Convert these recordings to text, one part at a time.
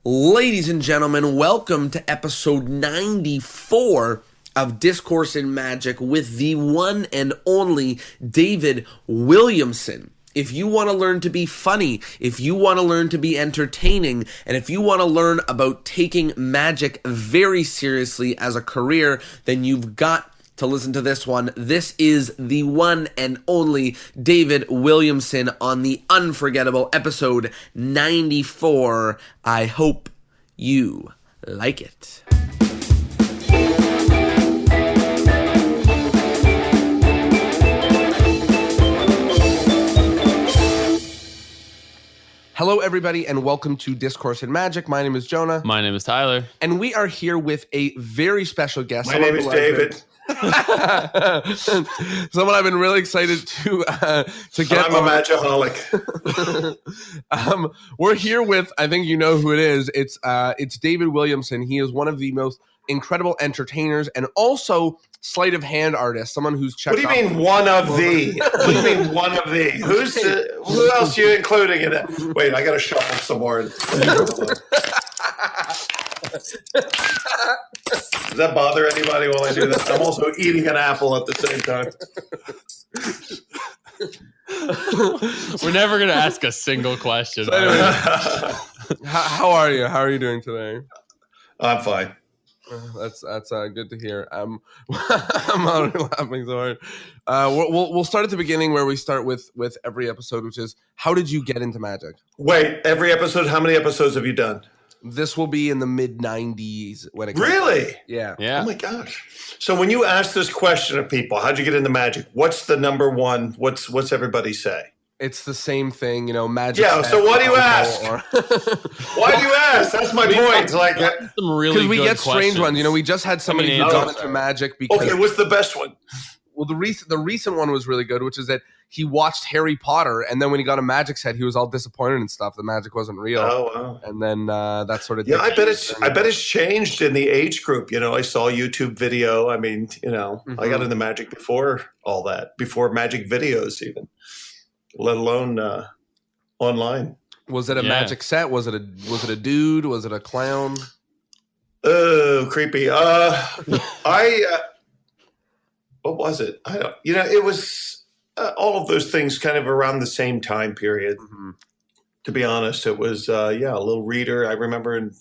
Ladies and gentlemen, welcome to episode 94 of Discourse in Magic with the one and only David Williamson. If you want to learn to be funny, if you want to learn to be entertaining, and if you want to learn about taking magic very seriously as a career, then you've got to listen to this one. This is the one and only David Williamson on the unforgettable episode 94. I hope you like it. Hello, everybody, and welcome to Discourse in Magic. My name is Jonah. My name is Tyler. And we are here with a very special guest. My name is David. Someone I've been really excited to get. I'm a magiholic. We're here with, I think you know who it is. It's David Williamson. He is one of the most incredible entertainers and also sleight of hand artist. Someone who's checked. What do you mean one of the? What do you mean one of the? Who else are you including in it? Wait, I got to shuffle some more. Does that bother anybody while I do this? I'm also eating an apple at the same time. We're never going to ask a single question. So anyway, how are you? How are you doing today? I'm fine. That's good to hear. I'm already laughing so hard. We'll start at the beginning where we start with every episode, which is how did you get into magic? Wait, every episode? How many episodes have you done? This will be in the mid-90s when it really? Yeah. Oh my gosh. So when you ask this question of people, how'd you get into magic? What's the number one? What's everybody say? It's the same thing, magic. Yeah, so what do you ask? Why do you ask? That's my point. Like, some really good we get strange questions. ones. We just had somebody who got into magic because. Okay, what's the best one? Well, the recent one was really good, which is that he watched Harry Potter, and then when he got a magic set, he was all disappointed and stuff. The magic wasn't real. Oh wow! And then that sort of. Yeah, I bet it's changed in the age group. I saw a YouTube video. I mean, I got into magic before all that, before magic videos even, let alone online. Was it a magic set? Was it a dude? Was it a clown? Oh, creepy. What was it? I don't. It was all of those things kind of around the same time period. Mm-hmm. To be honest, it was a little reader. I remember in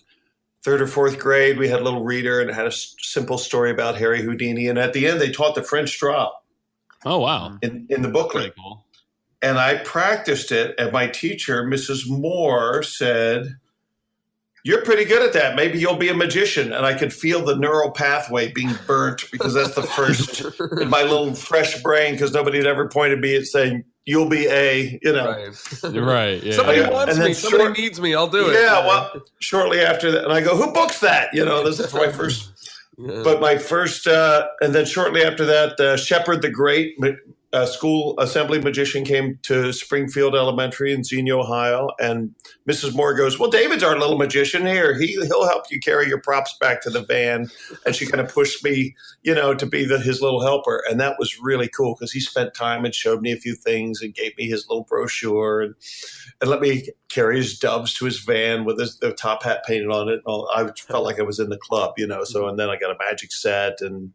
3rd or 4th grade we had a little reader, and it had a simple story about Harry Houdini. And at the end, they taught the French drop. Oh wow! In the booklet, cool. And I practiced it. And my teacher, Mrs. Moore, said, "You're pretty good at that. Maybe you'll be a magician." And I could feel the neural pathway being burnt because that's the first in my little fresh brain, because nobody had ever pointed me at saying, "You'll be a," Right. Yeah. Somebody wants me. Somebody needs me. I'll do it. Yeah. Well, shortly after that, and I go, "Who books that?" This is my first. Yeah. But my first, and then shortly after that, Shepherd the Great, school assembly magician, came to Springfield Elementary in Xenia, Ohio, and Mrs. Moore goes, "Well, David's our little magician here. He'll help you carry your props back to the van." And she kind of pushed me, to be his little helper, and that was really cool because he spent time and showed me a few things and gave me his little brochure and let me carry his doves to his van with the top hat painted on it. I felt like I was in the club, So, and then I got a magic set and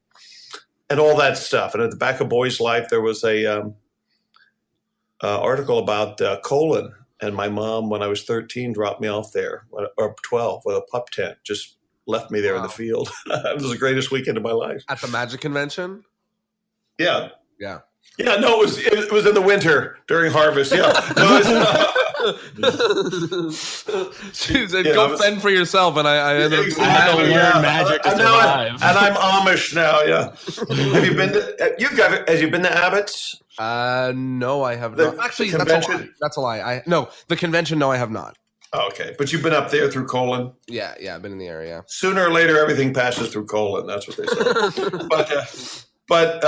all that stuff. And at the back of Boy's Life, there was a article about colon. And my mom, when I was 13, dropped me off there, or 12, with a pup tent, just left me there in the field. It was the greatest weekend of my life. At the magic convention? Yeah. Yeah. Yeah, no, it was in the winter during harvest. Yeah. She said, "Go fend for yourself," and I ended up had to learn magic to survive. And I'm Amish now. Yeah. Have you been to? Have you been to Abbott's? No, I have not. Actually, that's a lie. The convention. No, I have not. Oh, okay, but you've been up there through Colon. Yeah, I've been in the area. Sooner or later, everything passes through Colon. That's what they say. but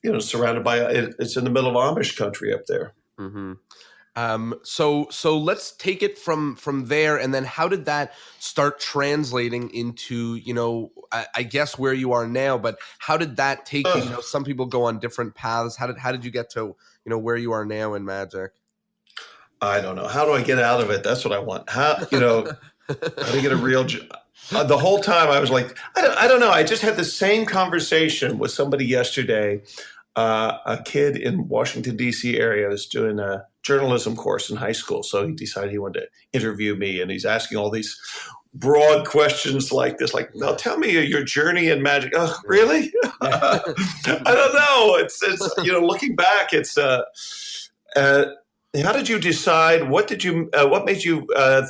it's surrounded by it's in the middle of Amish country up there. Mm-hmm. So let's take it from there, and then how did that start translating into, I guess where you are now, but how did that take you? Some people go on different paths. How did you get to, where you are now in magic? I don't know. How do I get out of it? That's what I want. How to get a real job. The whole time I was like, I don't know. I just had the same conversation with somebody yesterday. A kid in Washington, D.C. area is doing a journalism course in high school. So he decided he wanted to interview me, and he's asking all these broad questions like this, like, now tell me your journey in magic. Oh, really? I don't know. It's looking back, it's how did you decide? What made you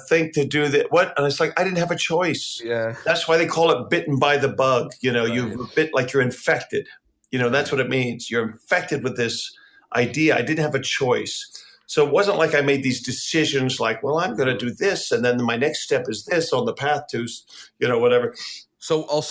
think to do that? And it's like, I didn't have a choice. Yeah. That's why they call it bitten by the bug. You're bit like you're infected. That's what it means. You're infected with this idea. I didn't have a choice. So it wasn't like I made these decisions like, well, I'm going to do this, and then my next step is this on the path to, whatever. So I'll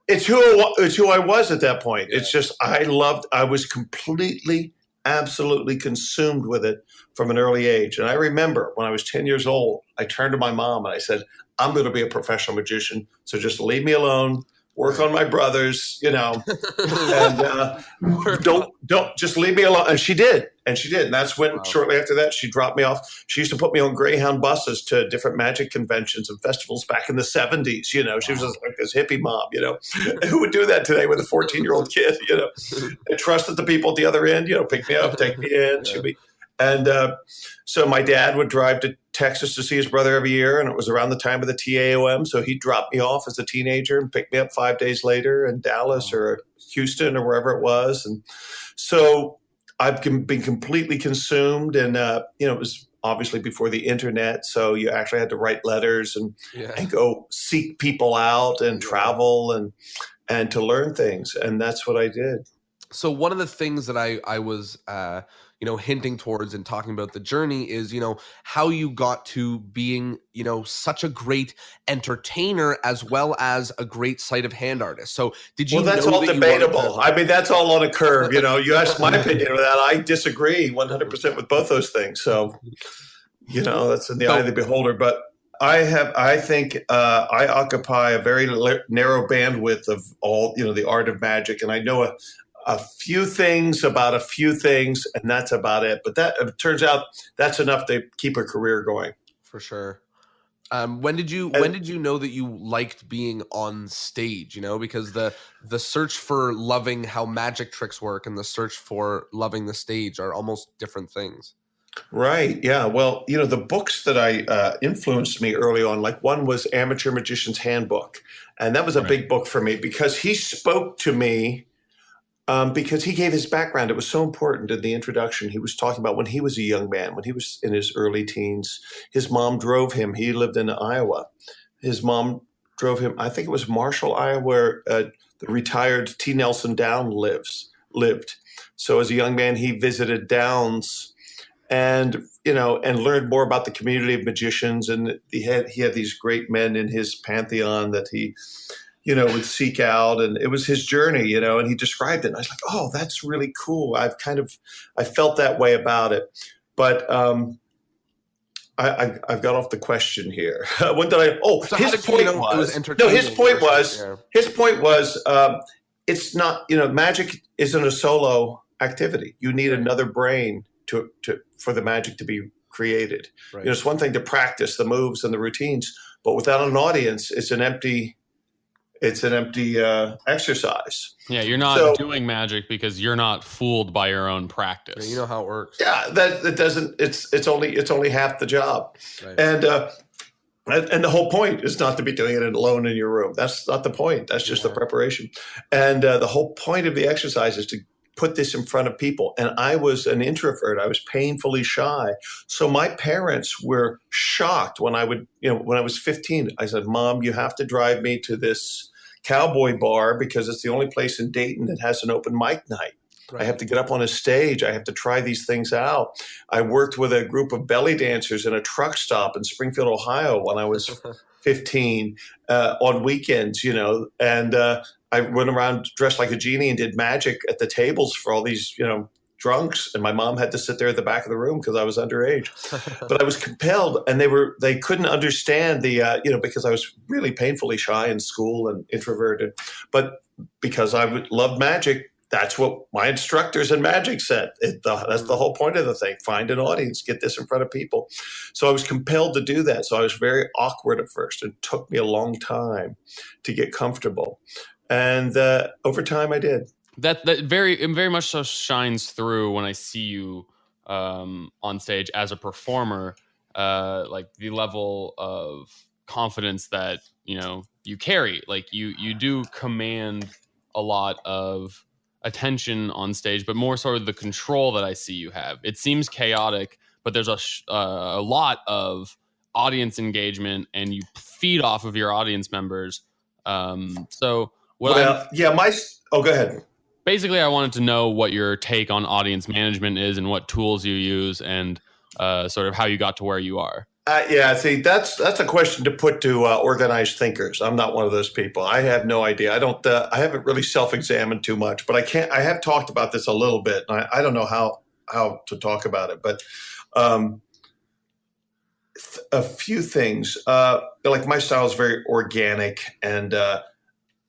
it's who I was at that point. Yeah. It's just I was completely, absolutely consumed with it from an early age. And I remember when I was 10 years old, I turned to my mom and I said, I'm going to be a professional magician. So just leave me alone. Work on my brothers, and don't just leave me alone. And she did. And that's when shortly after that, she dropped me off. She used to put me on Greyhound buses to different magic conventions and festivals back in the 70s. She was just like this hippie mom, Who would do that today with a 14-year-old kid, And trusted the people at the other end, pick me up, take me in. So my dad would drive to Texas to see his brother every year, and it was around the time of the TAOM. So he'd drop me off as a teenager and pick me up 5 days later in Dallas or Houston or wherever it was. And so I've been completely consumed, and it was obviously before the internet, so you actually had to write letters and go seek people out and travel and to learn things, and that's what I did. So one of the things that I was hinting towards and talking about the journey is, how you got to being, such a great entertainer as well as a great sleight of hand artist. So did you? Well, that's all debatable. I mean, that's all on a curve. You asked my opinion of that. I disagree 100% with both those things. So, that's in the eye of the beholder. But I think I occupy a very narrow bandwidth of all, the art of magic. And I know a few things about a few things, and that's about it. But it turns out that's enough to keep a career going. For sure. When did you know that you liked being on stage? Because the search for loving how magic tricks work and the search for loving the stage are almost different things. Right. Yeah. Well, the books that I influenced me early on, like one was Amateur Magician's Handbook, and that was a big book for me because he spoke to me. Because he gave his background. It was so important in the introduction. He was talking about when he was a young man, when he was in his early teens, his mom drove him. He lived in Iowa. His mom drove him, I think it was Marshall, Iowa, where the retired T. Nelson Down lived. So as a young man, he visited Downs and learned more about the community of magicians. And he had these great men in his pantheon that he would seek out, and it was his journey, and he described it. And I was like, oh, that's really cool. I felt that way about it. But I've got off the question here. When did I? Oh, so his point was, it's not, magic isn't a solo activity. You need another brain for the magic to be created. Right. It's one thing to practice the moves and the routines, but without an audience, it's an empty exercise. Yeah, you're not doing magic because you're not fooled by your own practice. Yeah, you know how it works. Yeah, that doesn't. It's only half the job, right. And the whole point is not to be doing it alone in your room. That's not the point. That's just the preparation, and the whole point of the exercise is to put this in front of people. And I was an introvert. I was painfully shy. So my parents were shocked when I was 15. I said, Mom, you have to drive me to this cowboy bar because it's the only place in Dayton that has an open mic night. Right. I have to get up on a stage. I have to try these things out. I worked with a group of belly dancers in a truck stop in Springfield, Ohio when I was 15 on weekends, and I went around dressed like a genie and did magic at the tables for all these, drunks. And my mom had to sit there at the back of the room because I was underage. But I was compelled, and they couldn't understand because I was really painfully shy in school and introverted. But because I loved magic, that's what my instructors in magic said. That's the whole point of the thing. Find an audience, get this in front of people. So I was compelled to do that. So I was very awkward at first. It took me a long time to get comfortable. And over time I did. That very much so shines through when I see you on stage as a performer, like the level of confidence that, you carry. Like you do command a lot of attention on stage, but more sort of the control that I see you have. It seems chaotic, but there's a lot of audience engagement, and you feed off of your audience members. So what? Go ahead. Basically, I wanted to know what your take on audience management is, and what tools you use, and sort of how you got to where you are. See, that's a question to put to organized thinkers. I'm not one of those people. I have no idea. I haven't really self-examined too much, but I have talked about this a little bit. And I don't know how to talk about it, but a few things. Like my style is very organic, and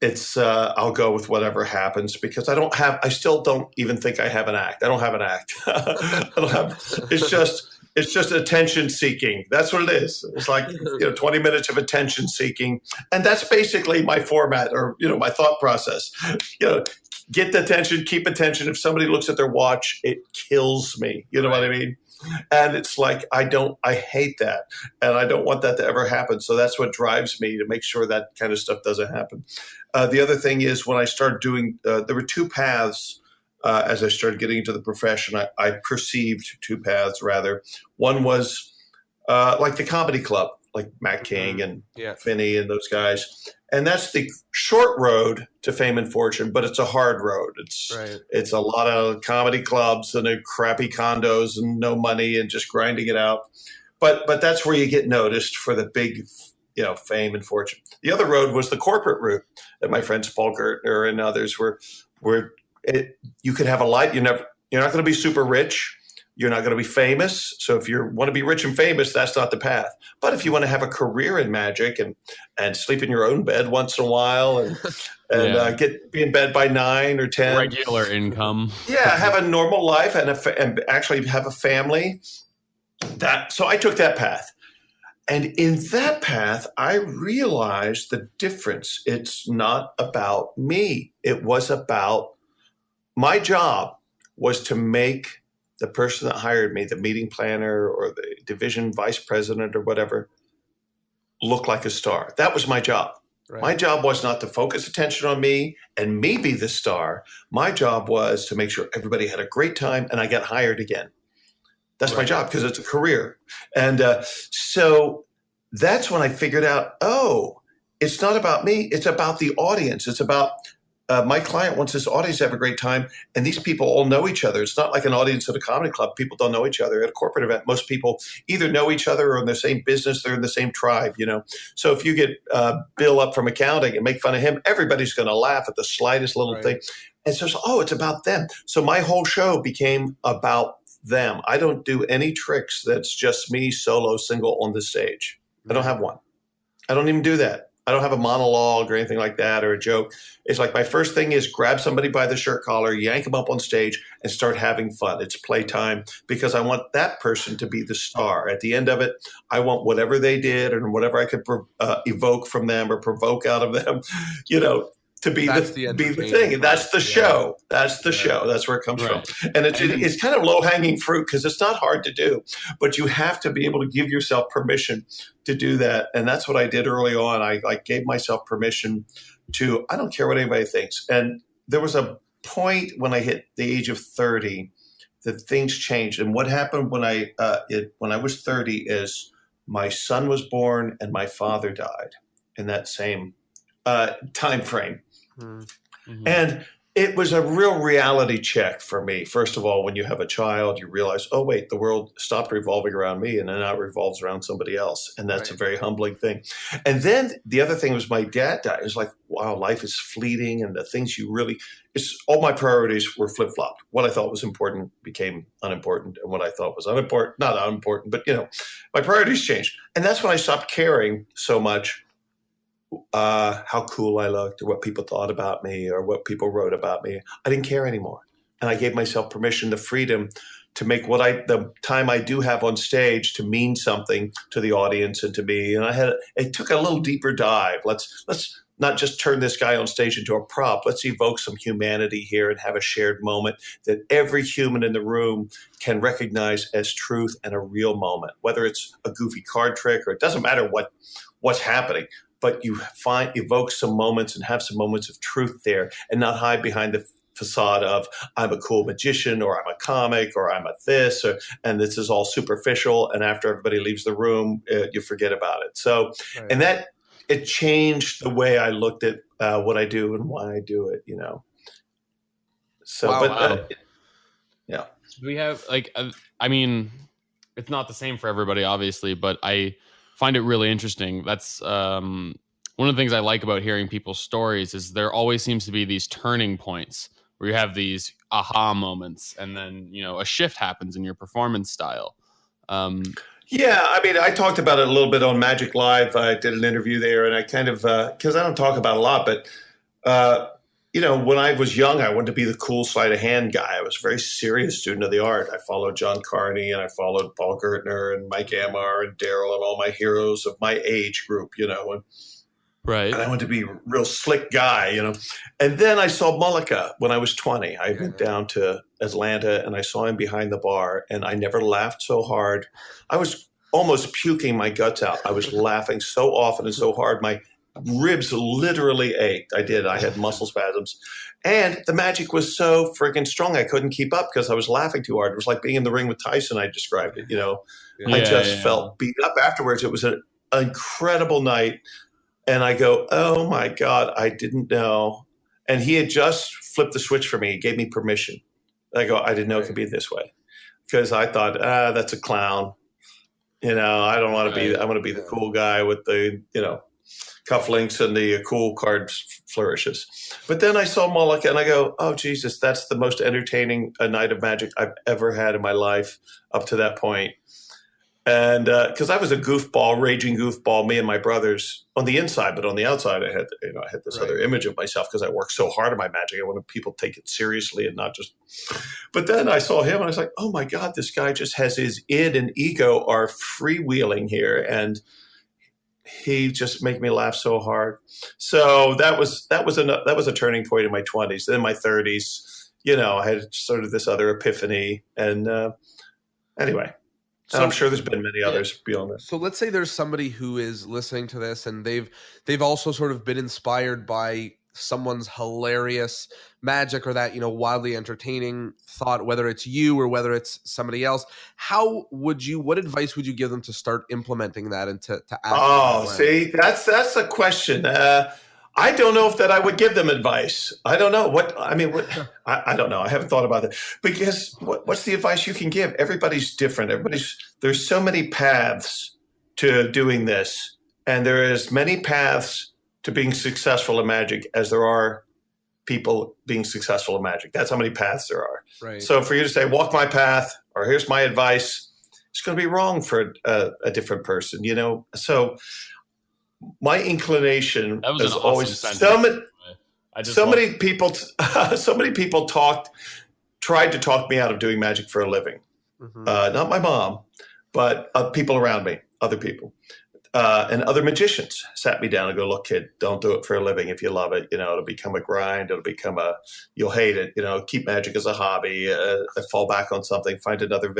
it's I'll go with whatever happens, because I still don't even think I have an act. I don't have an act. It's just attention seeking. That's what it is. It's like 20 minutes of attention seeking, and that's basically my format, or my thought process. Get the attention, keep attention. If somebody looks at their watch, it kills me. You know what I mean? And it's like I hate that, and I don't want that to ever happen. So that's what drives me to make sure that kind of stuff doesn't happen. The other thing is, when I started doing, there were two paths. As I started getting into the profession, I perceived two paths, rather. One was like the comedy club, like Matt King and Finney and those guys. And that's the short road to fame and fortune, but it's a hard road. It's a lot of comedy clubs and crappy condos and no money and just grinding it out. But that's where you get noticed for the big, fame and fortune. The other road was the corporate route that my friends Paul Gertner and others were you could have a life. You're not going to be super rich. You're not going to be famous. So if you want to be rich and famous, that's not the path. But if you want to have a career in magic and sleep in your own bed once in a while and be in bed by 9 or 10, regular income. Have a normal life and actually have a family. So I took that path. And in that path, I realized the difference. It's not about me. It was about my job was to make the person that hired me, the meeting planner or the division vice president or whatever, look like a star. That was my job. Right. My job was not to focus attention on me and me be the star. My job was to make sure everybody had a great time and I got hired again. That's my job, because it's a career. And so that's when I figured out, it's not about me. It's about the audience. It's about my client wants his audience to have a great time, and these people all know each other. It's not like an audience at a comedy club. People don't know each other. At a corporate event, most people either know each other or in the same business. They're in the same tribe, So if you get Bill up from accounting and make fun of him, everybody's going to laugh at the slightest little thing. And so, it's about them. So my whole show became about them. I don't do any tricks that's just me solo, single on the stage. I don't have one. I don't even do that. I don't have a monologue or anything like that, or a joke. It's like my first thing is grab somebody by the shirt collar, yank them up on stage, and start having fun. It's playtime, because I want that person to be the star. At the end of it, I want whatever they did and whatever I could evoke from them or provoke out of them, to be the thing. And that's the show. That's the show. That's where it comes from. And it's kind of low-hanging fruit, because it's not hard to do, but you have to be able to give yourself permission to do that. And that's what I did early on. I gave myself permission to, I don't care what anybody thinks. And there was a point when I hit the age of 30 that things changed. And what happened when I was 30 is my son was born and my father died in that same time frame. Mm-hmm. And it was a real reality check for me. First of all, when you have a child, you realize, oh, wait, the world stopped revolving around me and now it revolves around somebody else. And that's a very humbling thing. And then the other thing was my dad died. It was like, wow, life is fleeting. And the things all my priorities were flip-flopped. What I thought was important became unimportant. And what I thought was not unimportant, but my priorities changed. And that's when I stopped caring so much how cool I looked or what people thought about me or what people wrote about me. I didn't care anymore. And I gave myself permission, the freedom to make the time I do have on stage to mean something to the audience and to me. And it took a little deeper dive. Let's not just turn this guy on stage into a prop. Let's evoke some humanity here and have a shared moment that every human in the room can recognize as truth and a real moment, whether it's a goofy card trick or it doesn't matter what's happening. But you evoke some moments and have some moments of truth there and not hide behind the facade of I'm a cool magician or I'm a comic or I'm a this and this is all superficial. And after everybody leaves the room, you forget about it. So, right. And that it changed the way I looked at what I do and why I do it, So, wow. Yeah. We have I mean, it's not the same for everybody, obviously, but I find it really interesting. That's one of the things I like about hearing people's stories is there always seems to be these turning points where you have these aha moments and then, a shift happens in your performance style. Yeah, I mean, I talked about it a little bit on Magic Live. I did an interview there and I kind of, because I don't talk about it a lot, but, when I was young, I wanted to be the cool sleight of hand guy. I was a very serious student of the art. I followed John Carney and I followed Paul Gertner and Mike Ammar and Daryl and all my heroes of my age group, and right. And I wanted to be a real slick guy, And then I saw Mullica when I was 20. I went down to Atlanta and I saw him behind the bar and I never laughed so hard. I was almost puking my guts out. I was laughing so often and so hard. My ribs literally ached. I had muscle spasms. And the magic was so freaking strong I couldn't keep up because I was laughing too hard. It was like being in the ring with Tyson, I described it, I just felt beat up afterwards. It was an incredible night. And I go, oh my God, I didn't know. And he had just flipped the switch for me. He gave me permission. I go, I didn't know it could be this way. Because I thought, that's a clown. I don't want to be, I want to be the cool guy with the, cufflinks and the cool card flourishes. But then I saw Mullica and I go, oh, Jesus, that's the most entertaining night of magic I've ever had in my life up to that point. And because I was a goofball, raging goofball, me and my brothers on the inside, but on the outside, I had this other image of myself because I worked so hard at my magic. I wanted people to take it seriously and not just. But then I saw him and I was like, oh my God, this guy just has his id and ego are freewheeling here, and he just made me laugh so hard. So that was a turning point in my 20s. Then in my 30s, I had sort of this other epiphany, and anyway. So, and I'm sure there's been many others beyond this. So let's say there's somebody who is listening to this and they've also sort of been inspired by someone's hilarious magic or that, wildly entertaining thought, whether it's you or whether it's somebody else. What advice would you give them to start implementing that and to act? Oh, see, that's a question. I don't know if that I would give them advice. I don't know I don't know. I haven't thought about that because what's the advice you can give? Everybody's different. There's so many paths to doing this, and there is many paths to being successful in magic as there are people being successful in magic. That's how many paths there are. Right. So for you to say, walk my path, or here's my advice, it's going to be wrong for a different person, So my inclination is awesome always so many people tried to talk me out of doing magic for a living. Mm-hmm. Not my mom, but people around me, other people. And other magicians sat me down and go, look, kid, don't do it for a living. If you love it, it'll become a grind. You'll hate it. Keep magic as a hobby, fall back on something, find another,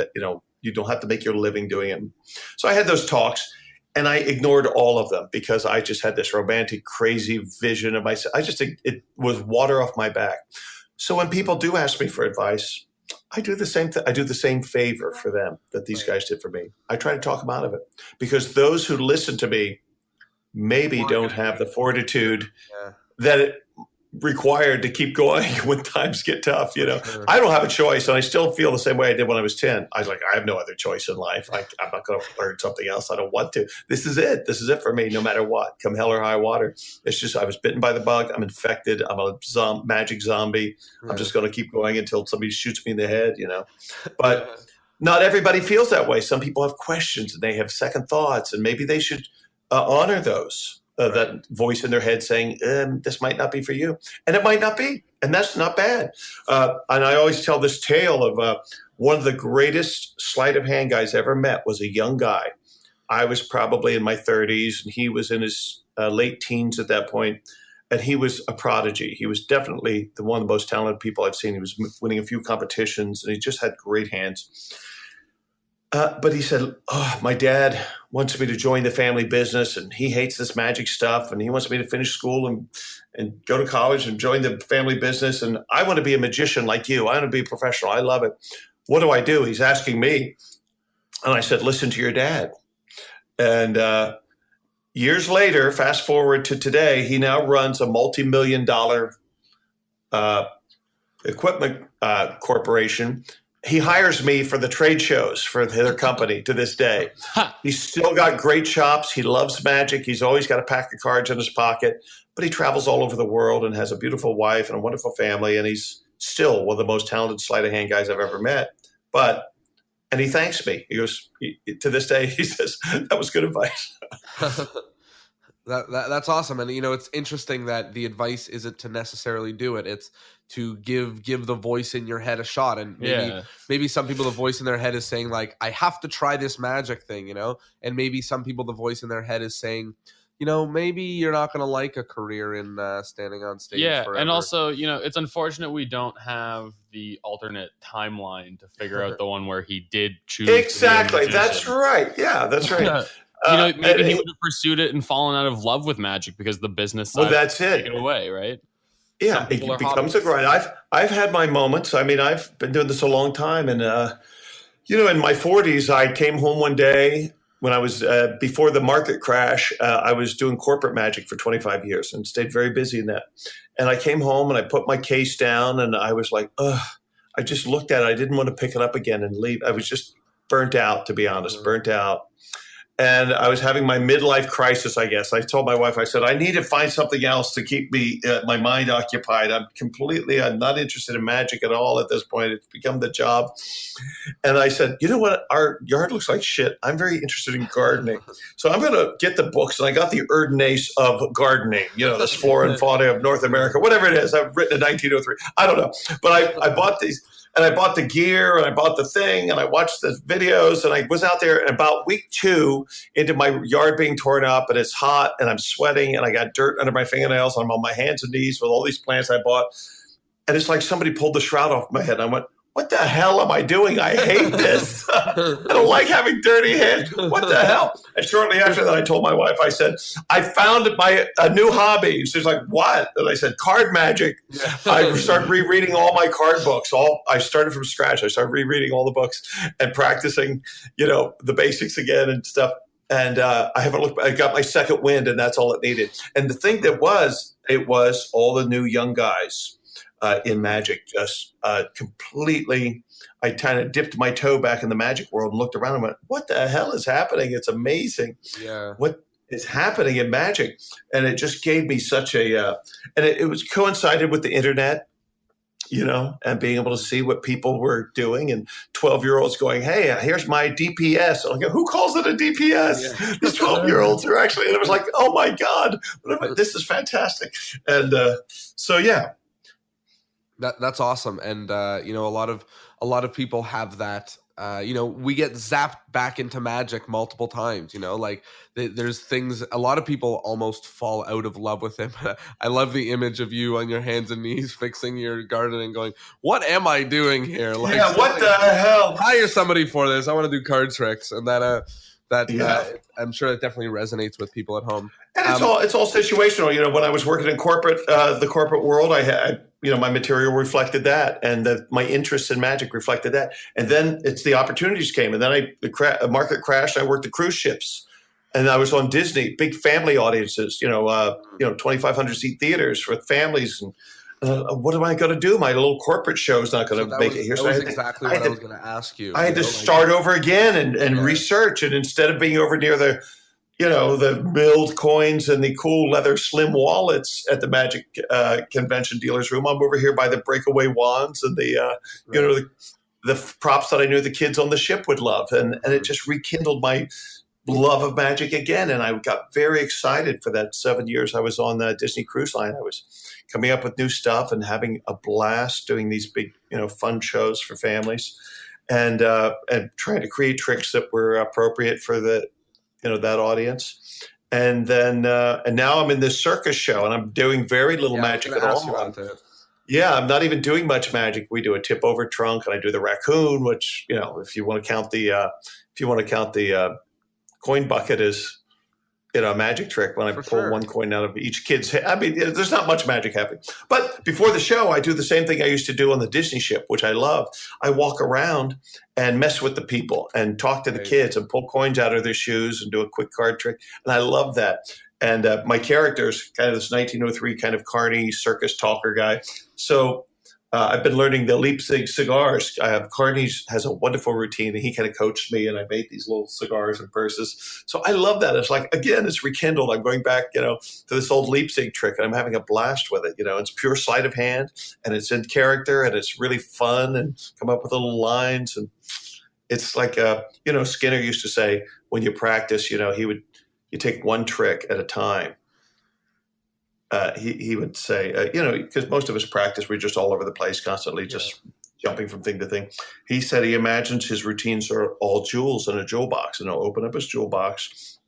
you don't have to make your living doing it. So I had those talks and I ignored all of them because I just had this romantic, crazy vision of myself. It was water off my back. So when people do ask me for advice, I do the same thing. I do the same favor for them that these guys did for me. I try to talk them out of it because those who listen to me maybe don't have the fortitude that it required to keep going when times get tough. Sure. I don't have a choice, and I still feel the same way I did when I was 10. I was like, I have no other choice in life. I'm not going to learn something else. I don't want to. This is it. This is it for me, no matter what. Come hell or high water. It's just I was bitten by the bug. I'm infected. I'm a magic zombie. Right. I'm just going to keep going until somebody shoots me in the head. But not everybody feels that way. Some people have questions and they have second thoughts, and maybe they should honor those. that voice in their head saying, this might not be for you. And it might not be. And that's not bad. And I always tell this tale of one of the greatest sleight of hand guys I ever met was a young guy. I was probably in my 30s, and he was in his late teens at that point. And he was a prodigy. He was definitely one of the most talented people I've seen. He was winning a few competitions, and he just had great hands. But he said, my dad wants me to join the family business, and he hates this magic stuff, and he wants me to finish school and go to college and join the family business. And I want to be a magician like you. I want to be a professional. I love it. What do I do? He's asking me. And I said, listen to your dad. And years later, fast forward to today, he now runs a multi-million-dollar equipment corporation. He hires me for the trade shows for their company to this day. He's still got great chops. He loves magic. He's always got a pack of cards in his pocket, but he travels all over the world and has a beautiful wife and a wonderful family. And he's still one of the most talented sleight of hand guys I've ever met. And he thanks me. He goes, to this day, he says, that was good advice. That's awesome. And, it's interesting that the advice isn't to necessarily do it. It's to give the voice in your head a shot. And maybe some people, the voice in their head is saying, like, I have to try this magic thing, and maybe some people, the voice in their head is saying, maybe you're not going to like a career in standing on stage forever. And also, it's unfortunate we don't have the alternate timeline to figure out the one where he did choose. Exactly. That's right. Yeah, that's right. Maybe he would have pursued it and fallen out of love with magic because the business side that's it. Take it away, right? Yeah, it becomes a grind. I've had my moments. I mean, I've been doing this a long time, and in my 40s, I came home one day when I was before the market crash. I was doing corporate magic for 25 years and stayed very busy in that. And I came home and I put my case down, and I was like, ugh. I just looked at it. I didn't want to pick it up again and leave. I was just burnt out, to be honest, burnt out. And I was having my midlife crisis, I guess. I told my wife, I said, I need to find something else to keep me, my mind occupied. I'm not interested in magic at all at this point. It's become the job. And I said, you know what? Our yard looks like shit. I'm very interested in gardening. So I'm going to get the books. And I got the Erdnase of gardening, this flora and fauna of North America, whatever it is. I've written in 1903. I don't know. But I bought these. And I bought the gear and I bought the thing and I watched the videos and I was out there, and about week 2 into my yard being torn up and it's hot and I'm sweating and I got dirt under my fingernails and I'm on my hands and knees with all these plants I bought. And it's like somebody pulled the shroud off my head. I went, what the hell am I doing? I hate this. I don't like having dirty hands. What the hell? And shortly after that, I told my wife, I said, I found a new hobby. She's like, what? And I said, card magic. I started rereading all my card books. I started from scratch. I started rereading all the books and practicing, the basics again and stuff. And I haven't looked. I got my second wind, and that's all it needed. And the thing it was all the new young guys in magic, just completely. I kind of dipped my toe back in the magic world and looked around and went, what the hell is happening? It's amazing. Yeah. What is happening in magic? And it just gave me such and it was coincided with the internet, and being able to see what people were doing, and 12-year-olds going, hey, here's my DPS. And I go, who calls it a DPS? Yeah. These 12-year-olds are actually, and it was like, oh my God, this is fantastic. And so, yeah. That's awesome. And, a lot of people have that, we get zapped back into magic multiple times, there's things, a lot of people almost fall out of love with him. I love the image of you on your hands and knees, fixing your garden and going, what am I doing here? Like, what the hell? Hire somebody for this. I want to do card tricks. And I'm sure that definitely resonates with people at home. And it's all situational. When I was working in corporate, the corporate world, I had, my material reflected that, and my interest in magic reflected that. And then it's the opportunities came, and then the market crashed. I worked at cruise ships, and I was on Disney, big family audiences. 2,500 seat theaters with families. And what am I going to do? My little corporate show is not going to make it here. That was exactly what I was going to ask you. I had to start over again and research, and instead of being over near the milled coins and the cool leather slim wallets at the magic convention dealer's room, I'm over here by the breakaway wands and the props that I knew the kids on the ship would love. And it just rekindled love of magic again. And I got very excited for that 7 years I was on the Disney Cruise Line. I was coming up with new stuff and having a blast doing these big, fun shows for families, and trying to create tricks that were appropriate for that audience. And then and now I'm in this circus show, and I'm doing very little magic at all. Yeah, I'm not even doing much magic. We do a tip over trunk, and I do the raccoon, which if you want to count the coin bucket as a magic trick when I pull one coin out of each kid's head. I mean, there's not much magic happening. But before the show, I do the same thing I used to do on the Disney ship, which I love. I walk around and mess with the people and talk to the kids and pull coins out of their shoes and do a quick card trick. And I love that. And my character's kind of this 1903 kind of carny circus talker guy. So I've been learning the Leipzig cigars. Carney has a wonderful routine, and he kind of coached me, and I made these little cigars and purses. So I love that. It's like, again, it's rekindled. I'm going back, to this old Leipzig trick, and I'm having a blast with it. It's pure sleight of hand, and it's in character, and it's really fun, and come up with little lines. And it's like, Skinner used to say, when you practice, you take one trick at a time. He would say, because most of us practice, we're just all over the place, constantly just jumping from thing to thing. He said he imagines his routines are all jewels in a jewel box, and he'll open up his jewel box,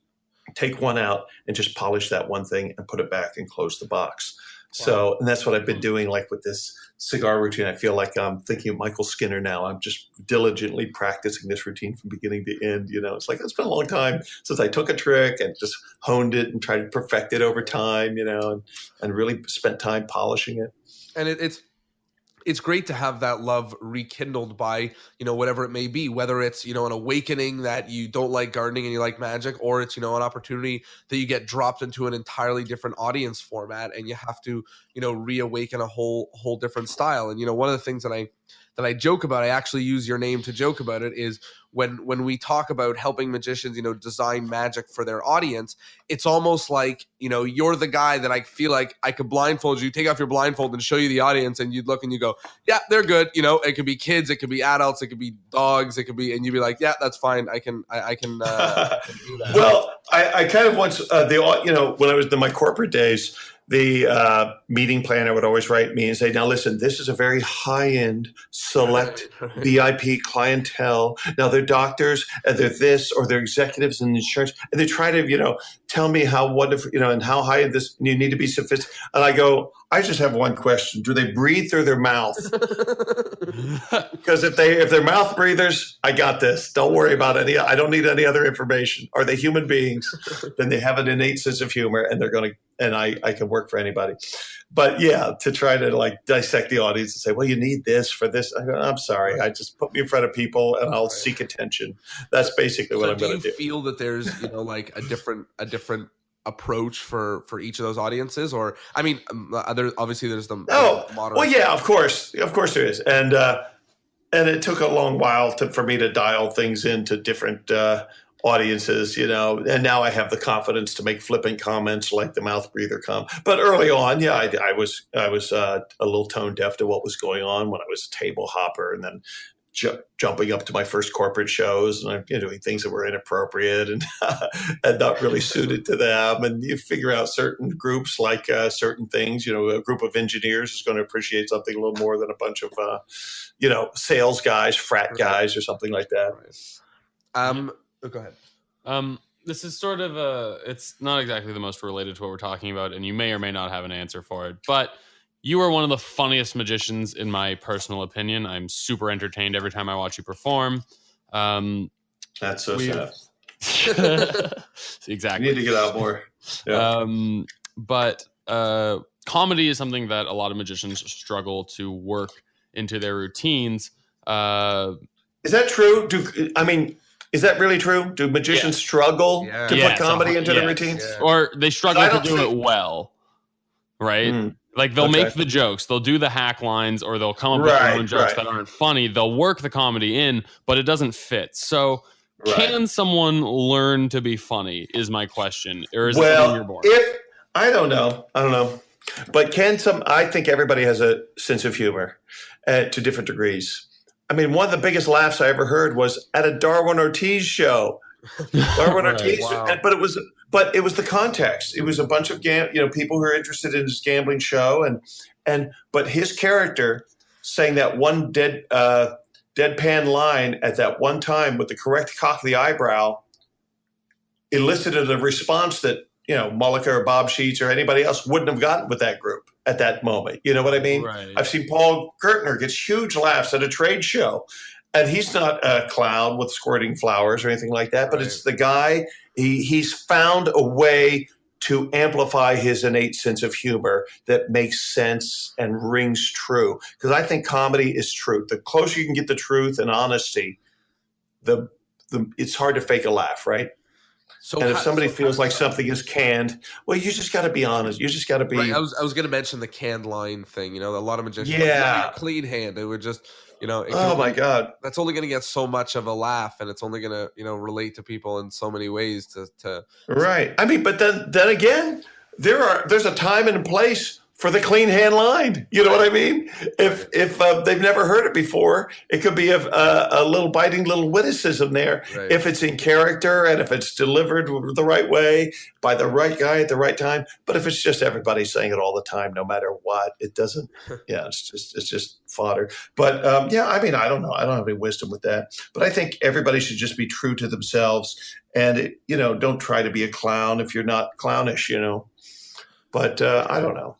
take one out, and just polish that one thing and put it back and close the box. Wow. So, and that's what I've been doing, like with this cigar routine. I feel like I'm thinking of Michael Skinner now. I'm just diligently practicing this routine from beginning to end. It's like, it's been a long time since I took a trick and just honed it and tried to perfect it over time, and really spent time polishing it. And it's great to have that love rekindled by, whatever it may be, whether it's, an awakening that you don't like gardening and you like magic, or it's, an opportunity that you get dropped into an entirely different audience format and you have to, reawaken a whole different style. And, one of the things that I joke about, I actually use your name to joke about it, is when we talk about helping magicians, design magic for their audience, it's almost like, you're the guy that I feel like I could blindfold you, take off your blindfold and show you the audience, and you'd look and you go, yeah, they're good. It could be kids, it could be adults, it could be dogs, it could be, and you'd be like, yeah, that's fine. I can do that. Well, I kind of once, when I was in my corporate days, the meeting planner would always write me and say, now listen, this is a very high-end, select VIP clientele. Now they're doctors, and they're this, or they're executives in insurance, and they try to, tell me how wonderful, and how high this, you need to be sophisticated. And I go, I just have one question. Do they breathe through their mouth? Because if they're mouth breathers, I got this. Don't worry about I don't need any other information. Are they human beings? Then they have an innate sense of humor, and they're going to, and I can work for anybody. But yeah, to try to dissect the audience and say, well, you need this for this. I go, I'm sorry. I just put me in front of people and I'll seek attention. That's basically what I'm going to do. Do you feel that there's, a different approach for each of those audiences? Or, I mean, obviously there's the modern. Well, yeah, of course there is. And it took a long while for me to dial things into different audiences, and now I have the confidence to make flippant comments like the mouth breather comment. But early on, yeah, I was a little tone deaf to what was going on when I was a table hopper, and then jumping up to my first corporate shows, and I'm doing things that were inappropriate and and not really suited to them. And you figure out certain groups like certain things. A group of engineers is going to appreciate something a little more than a bunch of sales guys, frat guys, or something like that. Right. Go ahead. This is sort of it's not exactly the most related to what we're talking about, and you may or may not have an answer for it, but you are one of the funniest magicians in my personal opinion. I'm super entertained every time I watch you perform. That's so sad. Exactly. You need to get out more. Yeah. But comedy is something that a lot of magicians struggle to work into their routines. Is that true? Is that really true? Do magicians struggle to put comedy into their routines? Yeah. Or they struggle to do it well, right? Like they'll make the jokes, they'll do the hack lines, or they'll come up with their own jokes that aren't funny. They'll work the comedy in, but it doesn't fit. So can someone learn to be funny is my question. Or is it something you're born? I don't know. But I think everybody has a sense of humor to different degrees. I mean, one of the biggest laughs I ever heard was at a Darwin Ortiz show. Learn what our Right. teams. Wow. But it was the context. It was a bunch of people who are interested in his gambling show, but his character saying that one deadpan line at that one time with the correct cock of the eyebrow elicited a response that Mullica or Bob Sheets or anybody else wouldn't have gotten with that group at that moment. You know what I mean? Right. I've seen Paul Gertner gets huge laughs at a trade show, and he's not a clown with squirting flowers or anything like that, but Right. it's the guy, he's found a way to amplify his innate sense of humor that makes sense and rings true. Because I think comedy is truth. The closer you can get to truth and honesty, it's hard to fake a laugh, right? So And if somebody feels like something is canned, well, you just got to be honest. You just got to be. Right, I was going to mention the canned line thing. A lot of magicians. Yeah. Clean hand. It would just, Oh my God. That's only going to get so much of a laugh, and it's only going to, relate to people in so many ways. To Right. I mean, but then again, there's a time and a place for the clean hand line. You know what I mean? If they've never heard it before, it could be a little biting little witticism there. Right. If it's in character and if it's delivered the right way by the right guy at the right time. But if it's just everybody saying it all the time, no matter what, it doesn't. Yeah, it's just fodder. But I mean, I don't know. I don't have any wisdom with that. But I think everybody should just be true to themselves and don't try to be a clown if you're not clownish. But I don't know.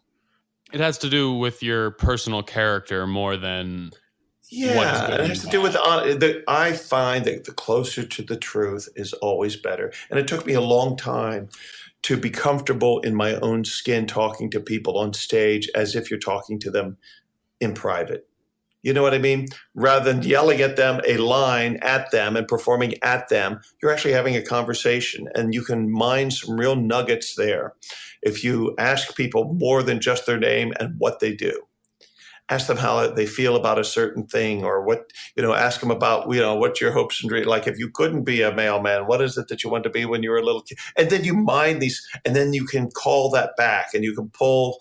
It has to do with your personal character more than Yeah, it has to do with I find that the closer to the truth is always better. And it took me a long time to be comfortable in my own skin talking to people on stage as if you're talking to them in private. You know what I mean? Rather than yelling at them a line at them and performing at them, you're actually having a conversation, and you can mine some real nuggets there if you ask people more than just their name and what they do. Ask them how they feel about a certain thing, or ask them about, what's your hopes and dreams. Like, if you couldn't be a mailman, what is it that you want to be when you were a little kid? And then you mine these, and then you can call that back, and you can pull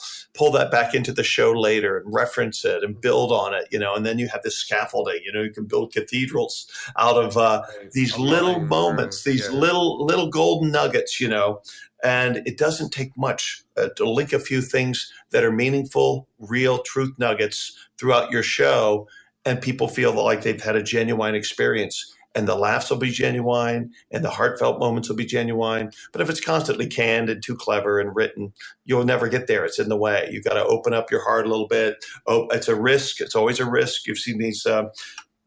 that back into the show later and reference it and build on it, and then you have this scaffolding, you can build cathedrals out of these little moments, these little golden nuggets, and it doesn't take much to link a few things that are meaningful, real truth nuggets throughout your show, and people feel like they've had a genuine experience. And the laughs will be genuine, and the heartfelt moments will be genuine. But if it's constantly canned and too clever and written, you'll never get there. It's in the way. You've got to open up your heart a little bit. Oh, it's a risk. It's always a risk. You've seen these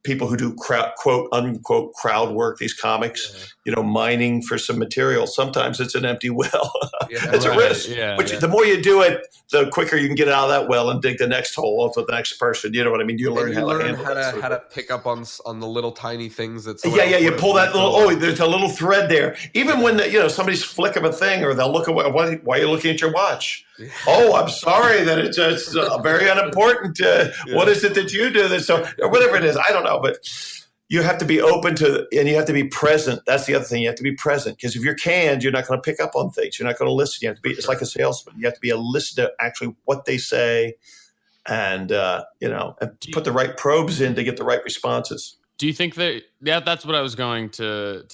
people who do quote unquote crowd work, these comics, mining for some material. Sometimes it's an empty well. It's a risk. But the more you do it, the quicker you can get out of that well and dig the next hole with the next person. You know what I mean? You learn how to pick up on the little tiny things that. You pull that little. There's a little thread there. Even when somebody's flick of a thing, or they'll look away. Why are you looking at your watch? Oh, I'm sorry that it's very unimportant. What is it that you do? Or whatever it is, I don't know. But you have to be open to, and you have to be present. That's the other thing. You have to be present, because if you're canned, you're not going to pick up on things. You're not going to listen. You have to be. It's like a salesman. You have to be a listener to actually what they say, and and put the right probes in to get the right responses. Do you think that? Yeah, that's what I was going to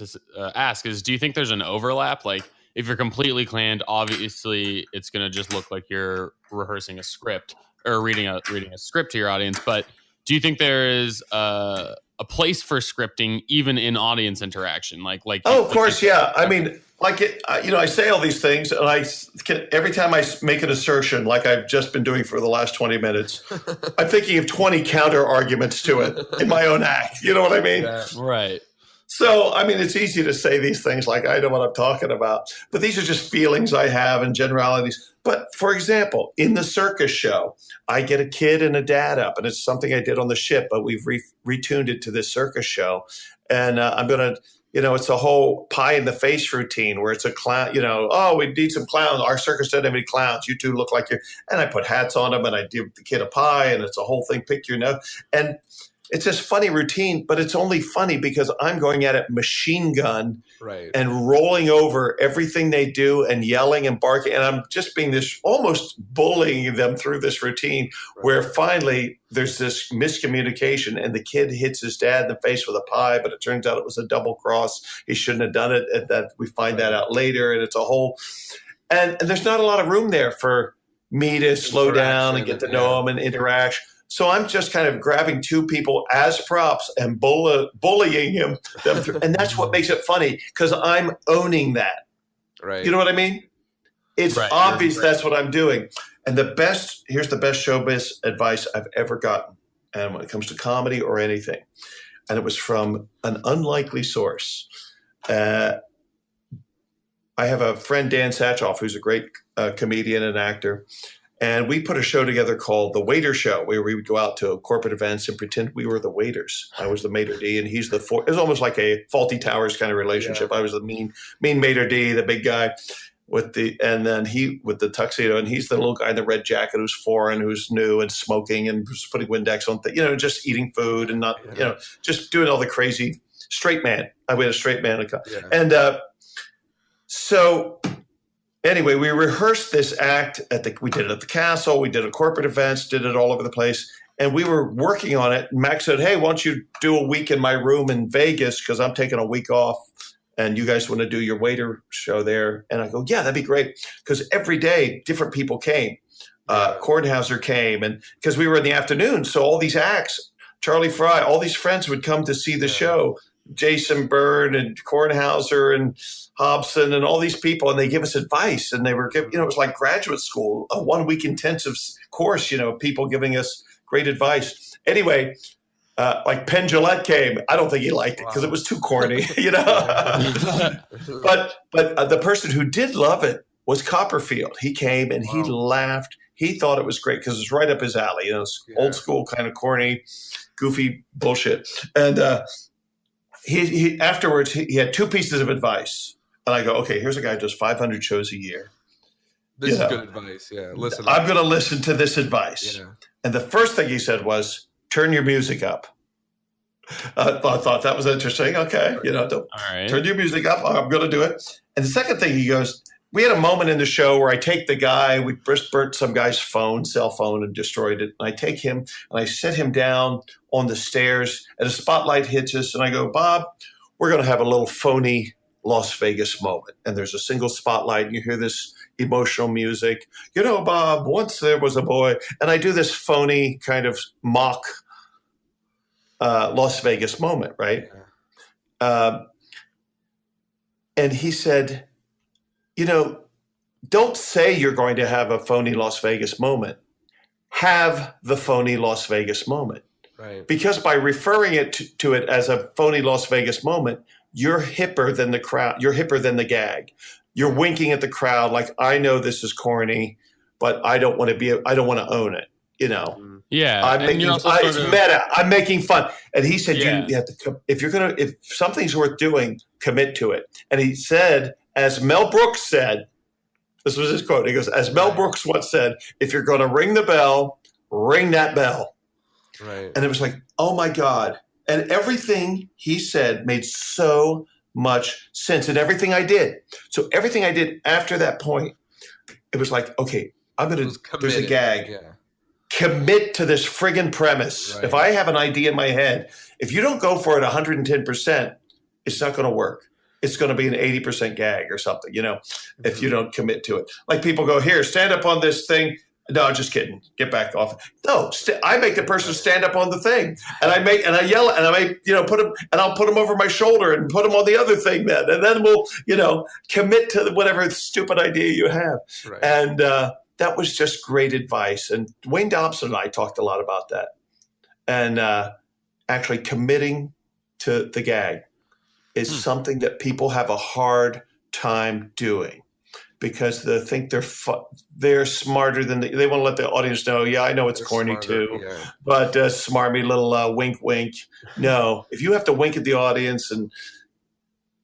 ask. Is, do you think there's an overlap? Like, if you're completely canned, obviously it's going to just look like you're rehearsing a script or reading a script to your audience. But do you think there is a place for scripting even in audience interaction? Of course, yeah. I mean, I say all these things, and every time I make an assertion, like I've just been doing for the last 20 minutes, I'm thinking of 20 counter arguments to it in my own act. You know what I mean? Yeah. Right. So, I mean, it's easy to say these things like, I know what I'm talking about, but these are just feelings I have and generalities. But for example, in the circus show, I get a kid and a dad up, and it's something I did on the ship, but we've retuned it to this circus show. And I'm going to, it's a whole pie in the face routine where it's a clown, we need some clowns. Our circus doesn't have any clowns. You two look like and I put hats on them, and I give the kid a pie, and it's a whole thing, pick your nose. And it's this funny routine, but it's only funny because I'm going at it machine gun and rolling over everything they do and yelling and barking. And I'm just being this, almost bullying them through this routine where finally there's this miscommunication and the kid hits his dad in the face with a pie, but it turns out it was a double cross. He shouldn't have done it. And that we find that out later. And it's a whole, and there's not a lot of room there for me to slow down and get to know them and interact. So I'm just kind of grabbing two people as props and bullying them through. And that's what makes it funny, because I'm owning that. Right. You know what I mean? It's obvious that's what I'm doing. And here's the best showbiz advice I've ever gotten. And when it comes to comedy or anything, and it was from an unlikely source. I have a friend, Dan Satchoff, who's a great comedian and actor. And we put a show together called The Waiter Show, where we would go out to corporate events and pretend we were the waiters. I was the maitre d', and he's the it was almost like a Faulty Towers kind of relationship. I was the mean maitre d', the big guy and then he with the tuxedo, and he's the little guy in the red jacket who's foreign, who's new and smoking and putting Windex on, just eating food and not, just doing all the crazy straight man. I had a straight man. And so anyway, we rehearsed this act we did it at the castle. We did it at corporate events, did it all over the place. And we were working on it. Max said, hey, why don't you do a week in my room in Vegas? Because I'm taking a week off and you guys want to do your waiter show there. And I go, yeah, that'd be great. Because every day different people came. Kornhauser came, and because we were in the afternoon. So all these acts, Charlie Fry, all these friends would come to see the show. Jason Byrne and Kornhauser and Hobson and all these people, and they give us advice, and they were giving, it was like graduate school, a 1 week intensive course, people giving us great advice. Anyway, like Penn Jillette came. I don't think he liked it because it was too corny, But the person who did love it was Copperfield. He came and he laughed. He thought it was great because it's right up his alley. It's old school kind of corny, goofy bullshit. And he afterwards he had two pieces of advice, and I go, okay, here's a guy who does 500 shows a year. This is good advice. Yeah, listen. I'm going to listen to this advice. Yeah. And the first thing he said was, turn your music up. I thought that was interesting. Okay, turn your music up. I'm going to do it. And the second thing he goes, we had a moment in the show where I take the guy, we just burnt some guy's cell phone and destroyed it. And I take him and I set him down on the stairs and a spotlight hits us. And I go, Bob, we're going to have a little phony Las Vegas moment. And there's a single spotlight and you hear this emotional music. Bob, once there was a boy. And I do this phony kind of mock Las Vegas moment, right? And he said, don't say you're going to have a phony Las Vegas moment. Have the phony Las Vegas moment. Right. Because by referring to it as a phony Las Vegas moment, you're hipper than the crowd. You're hipper than the gag. You're winking at the crowd like, I know this is corny, but I don't want to own it. Yeah. It's meta. I'm making fun. And he said, you have to, if something's worth doing, commit to it. And he said, as Mel Brooks said, this was his quote. He goes, as Mel Brooks once said, if you're going to ring the bell, ring that bell. Right. And it was like, oh my God. And everything he said made so much sense in everything I did. So everything I did after that point, it was like, okay, there's a gag. Yeah. Commit to this friggin' premise. Right. If I have an idea in my head, if you don't go for it 110%, it's not going to work. It's going to be an 80% gag or something, if you don't commit to it. Like people go, here, stand up on this thing. No, just kidding. Get back off. No, I make the person stand up on the thing, and I yell, and I put him, and I'll put him over my shoulder and put him on the other thing then, and then we'll, commit to whatever stupid idea you have. Right. And that was just great advice. And Wayne Dobson and I talked a lot about that, and actually committing to the gag is something that people have a hard time doing. Because they think they're smarter than they want to let the audience know. Yeah, I know it's corny too, but smarmy little wink, wink. No, if you have to wink at the audience and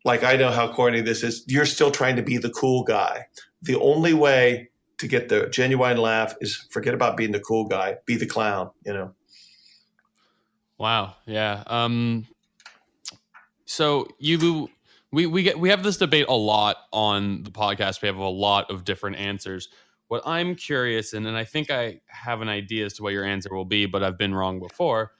like I know how corny this is, you're still trying to be the cool guy. The only way to get the genuine laugh is forget about being the cool guy, be the clown. Wow. Yeah. So we have this debate a lot on the podcast. We have a lot of different answers. What I'm curious in, and I think I have an idea as to what your answer will be, but I've been wrong before,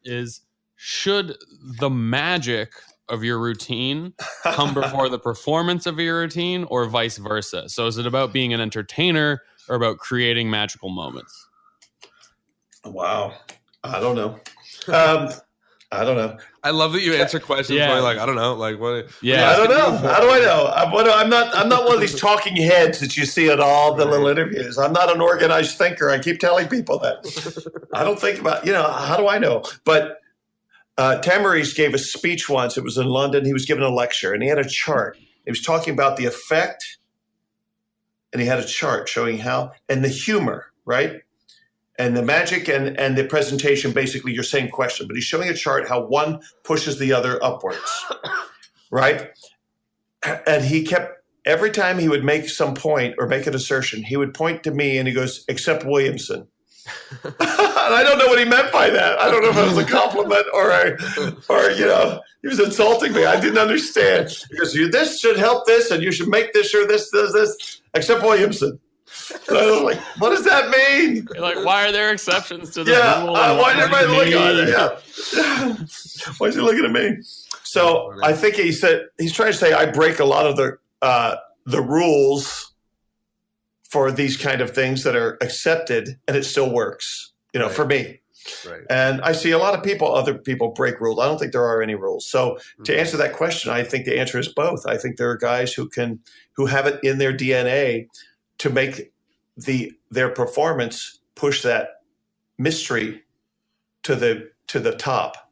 is should the magic of your routine come before the performance of your routine, or vice versa? So is it about being an entertainer or about creating magical moments? Wow. I don't know. I don't know. I love that you answer questions Yeah. going like, I don't know, like what? Yeah. I don't know. How do I know? I'm not one of these talking heads that you see at all the little interviews. I'm not an organized thinker. I keep telling people that. I don't think about, how do I know? But Tamaris gave a speech once. It was in London. He was giving a lecture, and he had a chart. He was talking about the effect, and he had a chart showing how, and the humor, right? And the magic and the presentation, basically your same question, but he's showing a chart how one pushes the other upwards, right? And he kept, every time he would make some point or make an assertion, he would point to me and he goes, except Williamson. And I don't know what he meant by that. I don't know if it was a compliment or he was insulting me. I didn't understand. He goes, this should help this, and you should make this sure this does this, except Williamson. And I was like, what does that mean? You're like, why are there exceptions to the rule? Why did everybody look at it? Yeah. Why is he looking at me? So I think he's trying to say I break a lot of the rules for these kind of things that are accepted, and it still works, Right. for me. Right. And I see a lot of other people break rules. I don't think there are any rules. So to answer that question, I think the answer is both. I think there are guys who have it in their DNA to make their performance push that mystery to the top,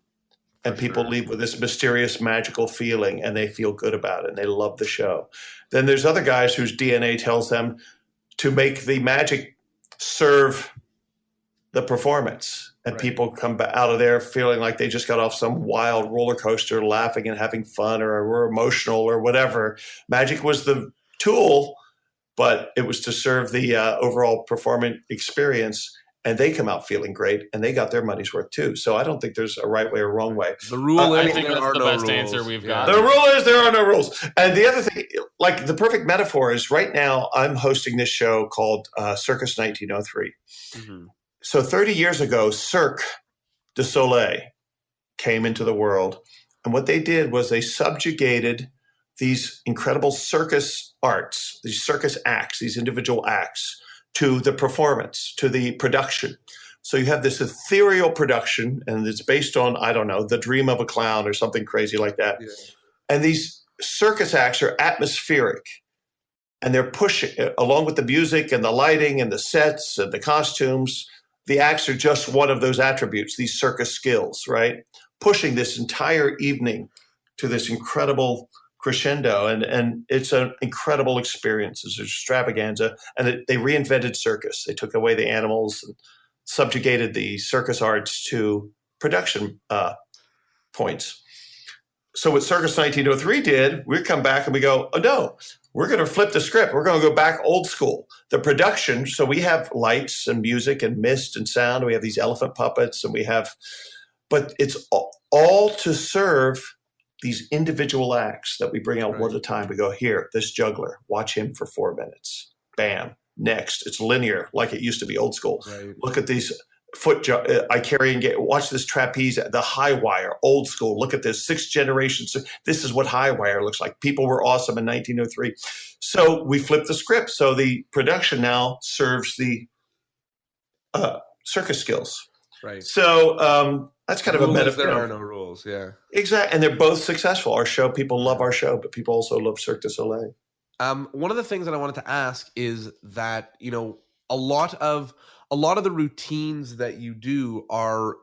and people leave with this mysterious, magical feeling, and they feel good about it, and they love the show. Then there's other guys whose DNA tells them to make the magic serve the performance, and people come out of there feeling like they just got off some wild roller coaster, laughing and having fun, or were emotional or whatever. Magic was the tool, but it was to serve the overall performance experience, and they come out feeling great, and they got their money's worth too. So I don't think there's a right way or wrong way. The rule I is think there that's are the no best rules. answer we've got. The rule is there are no rules. And the other thing, like the perfect metaphor is right now I'm hosting this show called Circus 1903. Mm-hmm. So 30 years ago, Cirque du Soleil came into the world. And what they did was they subjugated these incredible circus arts, these circus acts, these individual acts, to the performance, to the production. So you have this ethereal production, and it's based on, I don't know, the dream of a clown or something crazy like that. Yeah. And these circus acts are atmospheric, and they're pushing, along with the music and the lighting and the sets and the costumes, the acts are just one of those attributes, these circus skills, right? Pushing this entire evening to this incredible crescendo, and it's an incredible experience. It's an extravaganza, and they reinvented circus. They took away the animals and subjugated the circus arts to production points. So what Circus 1903 did, we come back and we go, oh no, we're going to flip the script. We're going to go back old school. The production, so we have lights and music and mist and sound. We have these elephant puppets, but it's all to serve these individual acts that we bring out one at a time. We go, here, this juggler, watch him for 4 minutes. Bam. Next. It's linear, like it used to be, old school. Right. Look at these I carry and get, watch this trapeze, the high wire, old school. Look at this, 6 generations. This is what high wire looks like. People were awesome in 1903. So we flipped the script. So the production now serves the circus skills. Right. So that's kind of a metaphor. There are no rules. Yeah. Exactly. And they're both successful. Our show, people love our show, but people also love Cirque du Soleil. One of the things that I wanted to ask is that, a lot of the routines that you do are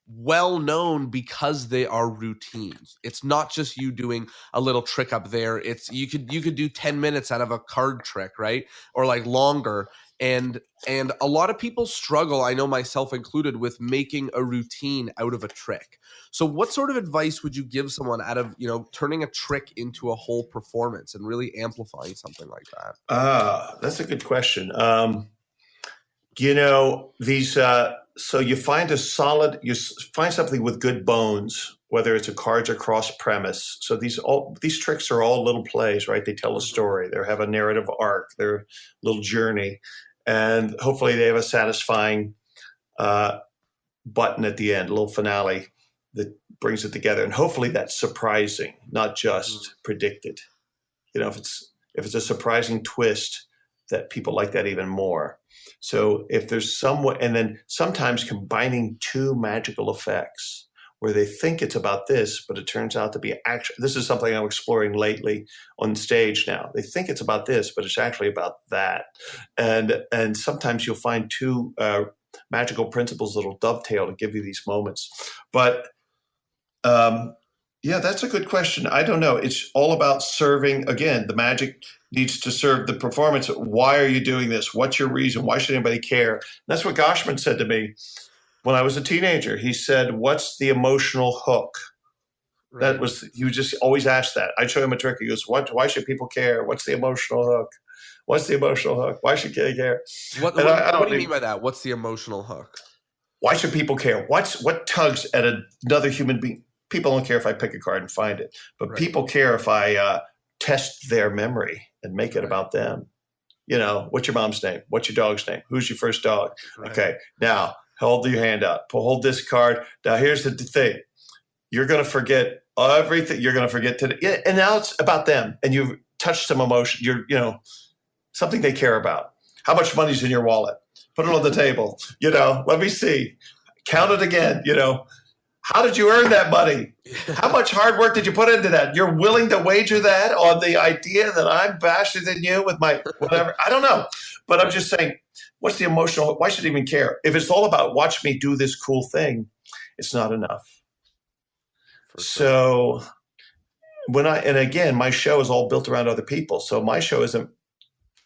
well known because they are routines. It's not just you doing a little trick up there. It's you could do 10 minutes out of a card trick, right? Or like longer. And a lot of people struggle, I know myself included, with making a routine out of a trick. So what sort of advice would you give someone out of, turning a trick into a whole performance and really amplifying something like that? That's a good question. These so you find find something with good bones, whether it's a cards or cross premise. So these tricks are all little plays, right? They tell a story. They have a narrative arc. They're a little journey, and hopefully they have a satisfying button at the end, a little finale that brings it together. And hopefully that's surprising, not just predicted. If it's a surprising twist, that people like that even more. So if there's and then sometimes combining two magical effects where they think it's about this, but it turns out to be this is something I'm exploring lately on stage now. They think it's about this, but it's actually about that. And sometimes you'll find two magical principles that'll dovetail to give you these moments. But yeah, that's a good question. I don't know. It's all about serving. Again, the magic needs to serve the performance. Why are you doing this? What's your reason? Why should anybody care? And that's what Goshman said to me when I was a teenager. He said, "What's the emotional hook?" Right. He would just always ask that. I'd show him a trick. He goes, "Why should people care? What's the emotional hook? What's the emotional hook? Why should they care?" What do you mean by that? What's the emotional hook? Why should people care? What tugs at another human being? People don't care if I pick a card and find it, but people care if I test their memory and make it about them. What's your mom's name? What's your dog's name? Who's your first dog? Right. Okay, now hold your hand up. Hold this card. Now here's the thing. You're going to forget everything. You're going to forget today. Yeah, and now it's about them, and you've touched some emotion. Something they care about. How much money's in your wallet? Put it on the table. Let me see. Count it again. How did you earn that money? How much hard work did you put into that? You're willing to wager that on the idea that I'm faster than you with my whatever? I don't know. But I'm just saying, what's the emotional? Why should I even care? If it's all about watch me do this cool thing, it's not enough. So and again, my show is all built around other people. So my show isn't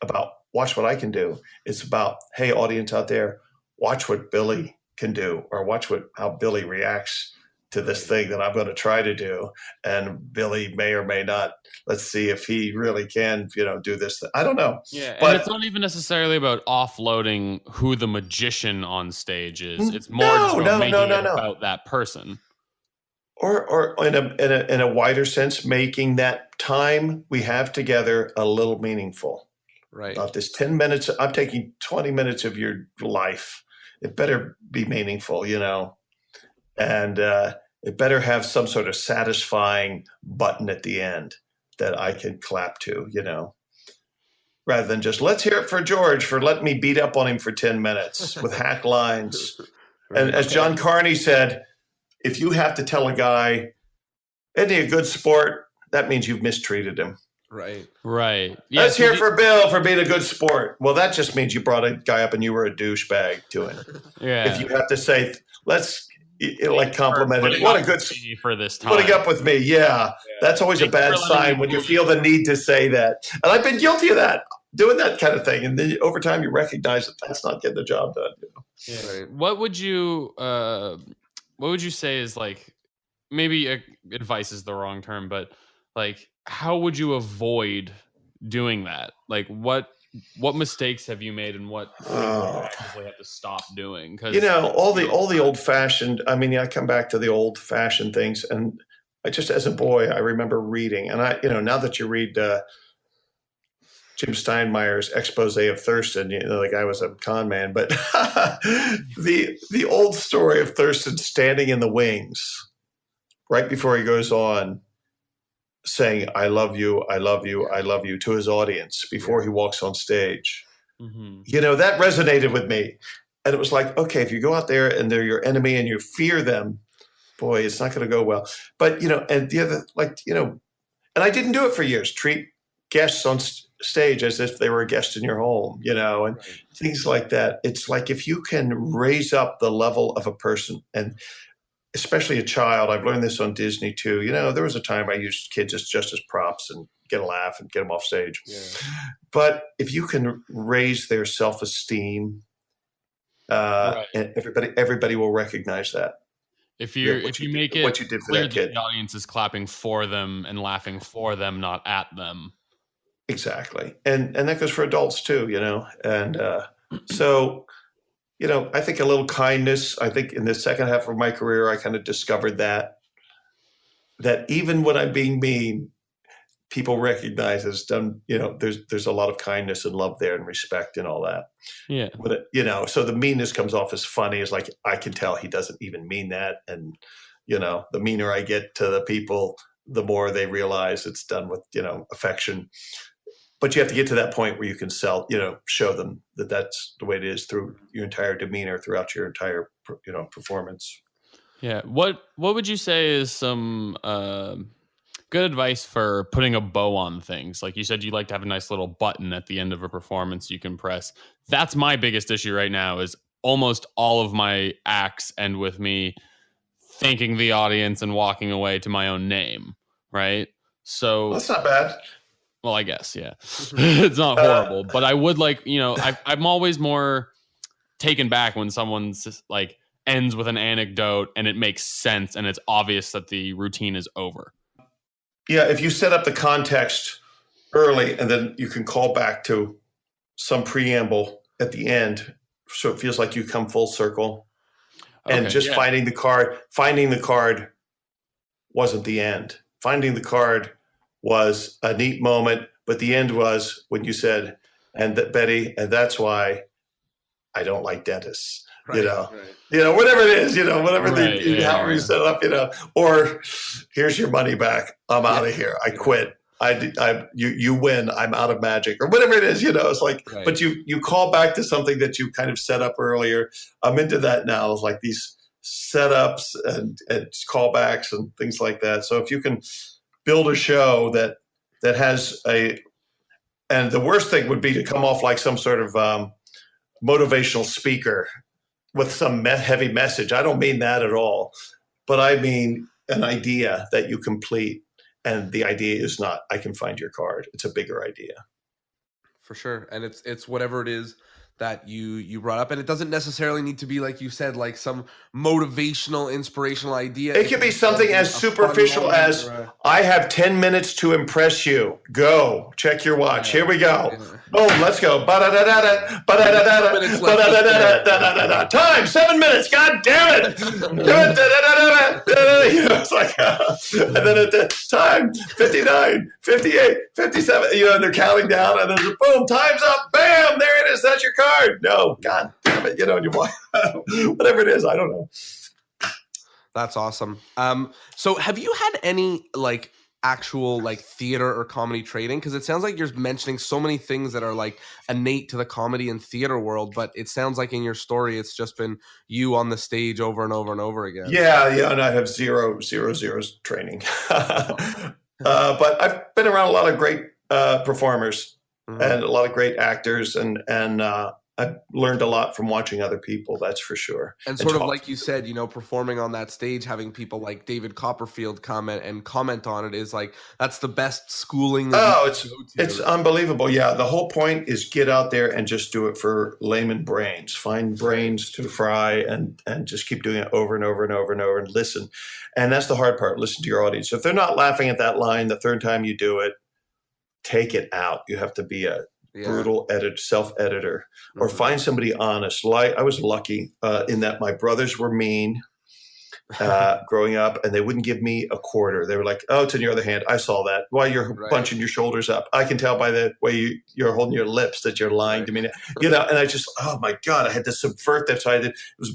about watch what I can do. It's about, hey, audience out there, watch what Billy can do, or watch how Billy reacts to this thing that I'm going to try to do. And Billy may or may not. Let's see if he really can, do this. I don't know. Yeah, but it's not even necessarily about offloading who the magician on stage is. It's more about that person. Or in a wider sense, making that time we have together a little meaningful. Right. Not this 10 minutes. I'm taking 20 minutes of your life. It better be meaningful, and it better have some sort of satisfying button at the end that I can clap to, rather than just let's hear it for George for letting me beat up on him for 10 minutes with hack lines. And as John Carney said, if you have to tell a guy, isn't he a good sport? That means you've mistreated him. Right. Yeah, let's hear for Bill for being a good sport. Well, that just means you brought a guy up and you were a douchebag to him. Yeah. If you have to say, let's compliment him. What a good for this time. Putting up with me. Yeah. That's always a bad sign when you feel the need to say that. And I've been guilty of that, doing that kind of thing. And then over time you recognize that that's not getting the job done. Yeah. Right. What would you say is maybe advice is the wrong term, but how would you avoid doing that? What mistakes have you made, and what you actually have to stop doing? Because all the old fashioned. I mean, I come back to the old fashioned things, and I just as a boy I remember reading, and now that you read Jim Steinmeier's expose of Thurston, the guy was a con man, but the old story of Thurston standing in the wings right before he goes on, saying, I love you, I love you, I love you to his audience before he walks on stage. Mm-hmm. That resonated with me. And it was like, okay, if you go out there and they're your enemy and you fear them, boy, it's not going to go well. But, and the other, and I didn't do it for years. Treat guests on stage as if they were a guest in your home, and things like that. It's like if you can raise up the level of a person, and especially a child. I've learned this on Disney too. There was a time I used kids just as props and get a laugh and get them off stage. Yeah. But if you can raise their self-esteem, and everybody will recognize that. If you make it what you did for clear that kid, the audience is clapping for them and laughing for them, not at them. Exactly, and that goes for adults too. And so I think a little kindness. I think in the second half of my career, I kind of discovered that even when I'm being mean, people recognize it's done. There's a lot of kindness and love there and respect and all that. Yeah. But so the meanness comes off as funny. It's like I can tell he doesn't even mean that, and the meaner I get to the people, the more they realize it's done with affection. But you have to get to that point where you can show them that that's the way it is through your entire demeanor throughout your entire, performance. Yeah. What would you say is some good advice for putting a bow on things? Like you said, you like to have a nice little button at the end of a performance you can press. That's my biggest issue right now is almost all of my acts end with me thanking the audience and walking away to my own name. Right. So that's not bad. Well, I guess, yeah. It's not horrible, but I would like, I'm always more taken back when someone's like ends with an anecdote and it makes sense and it's obvious that the routine is over. Yeah, if you set up the context early and then you can call back to some preamble at the end, so it feels like you come full circle. Okay, and just finding the card wasn't the end. Finding the card was a neat moment, but the end was when you said, and that Betty, and that's why I don't like dentists. Right, whatever it is, whatever however you set it up, or here's your money back. I'm out of here. I quit. You win. I'm out of magic, or whatever it is. It's like, but you call back to something that you kind of set up earlier. I'm into that now. It's like these setups and callbacks and things like that. So if you can build a show that has and the worst thing would be to come off like some sort of motivational speaker with some heavy message. I don't mean that at all, but I mean an idea that you complete, and the idea is not I can find your card. It's a bigger idea. For sure, and it's whatever it is that you brought up, and it doesn't necessarily need to be like you said, like some motivational, inspirational idea. It could be something as superficial as I have 10 minutes to impress you. Go check your watch. Here we go. Boom, let's go. Time 7 minutes. God damn it! It's like, and then at the time 59, 58, 57. And they're counting down, and then boom, time's up. Bam, there it is. That's your card. No, God damn it. Whatever it is, I don't know. That's awesome. So have you had any like actual like theater or comedy training? Because it sounds like you're mentioning so many things that are like innate to the comedy and theater world, but it sounds like in your story it's just been you on the stage over and over and over again. Yeah, and I have zero training. But I've been around a lot of great performers and a lot of great actors, and I've learned a lot from watching other people, that's for sure. And sort of like you said, performing on that stage, having people like David Copperfield comment on it is like, that's the best schooling. It's unbelievable. Yeah. The whole point is get out there and just do it for layman brains, find brains to fry and just keep doing it over and over and over and over and listen. And that's the hard part. Listen to your audience. If they're not laughing at that line the third time you do it, take it out. You have to be a brutal self-editor, or find somebody honest. I was lucky in that my brothers were mean growing up, and they wouldn't give me a quarter. They were like, "Oh, it's in your other hand. I saw that. Why you're bunching your shoulders up? I can tell by the way you're holding your lips that you're lying to me." And I just, oh my God, I had to subvert that. So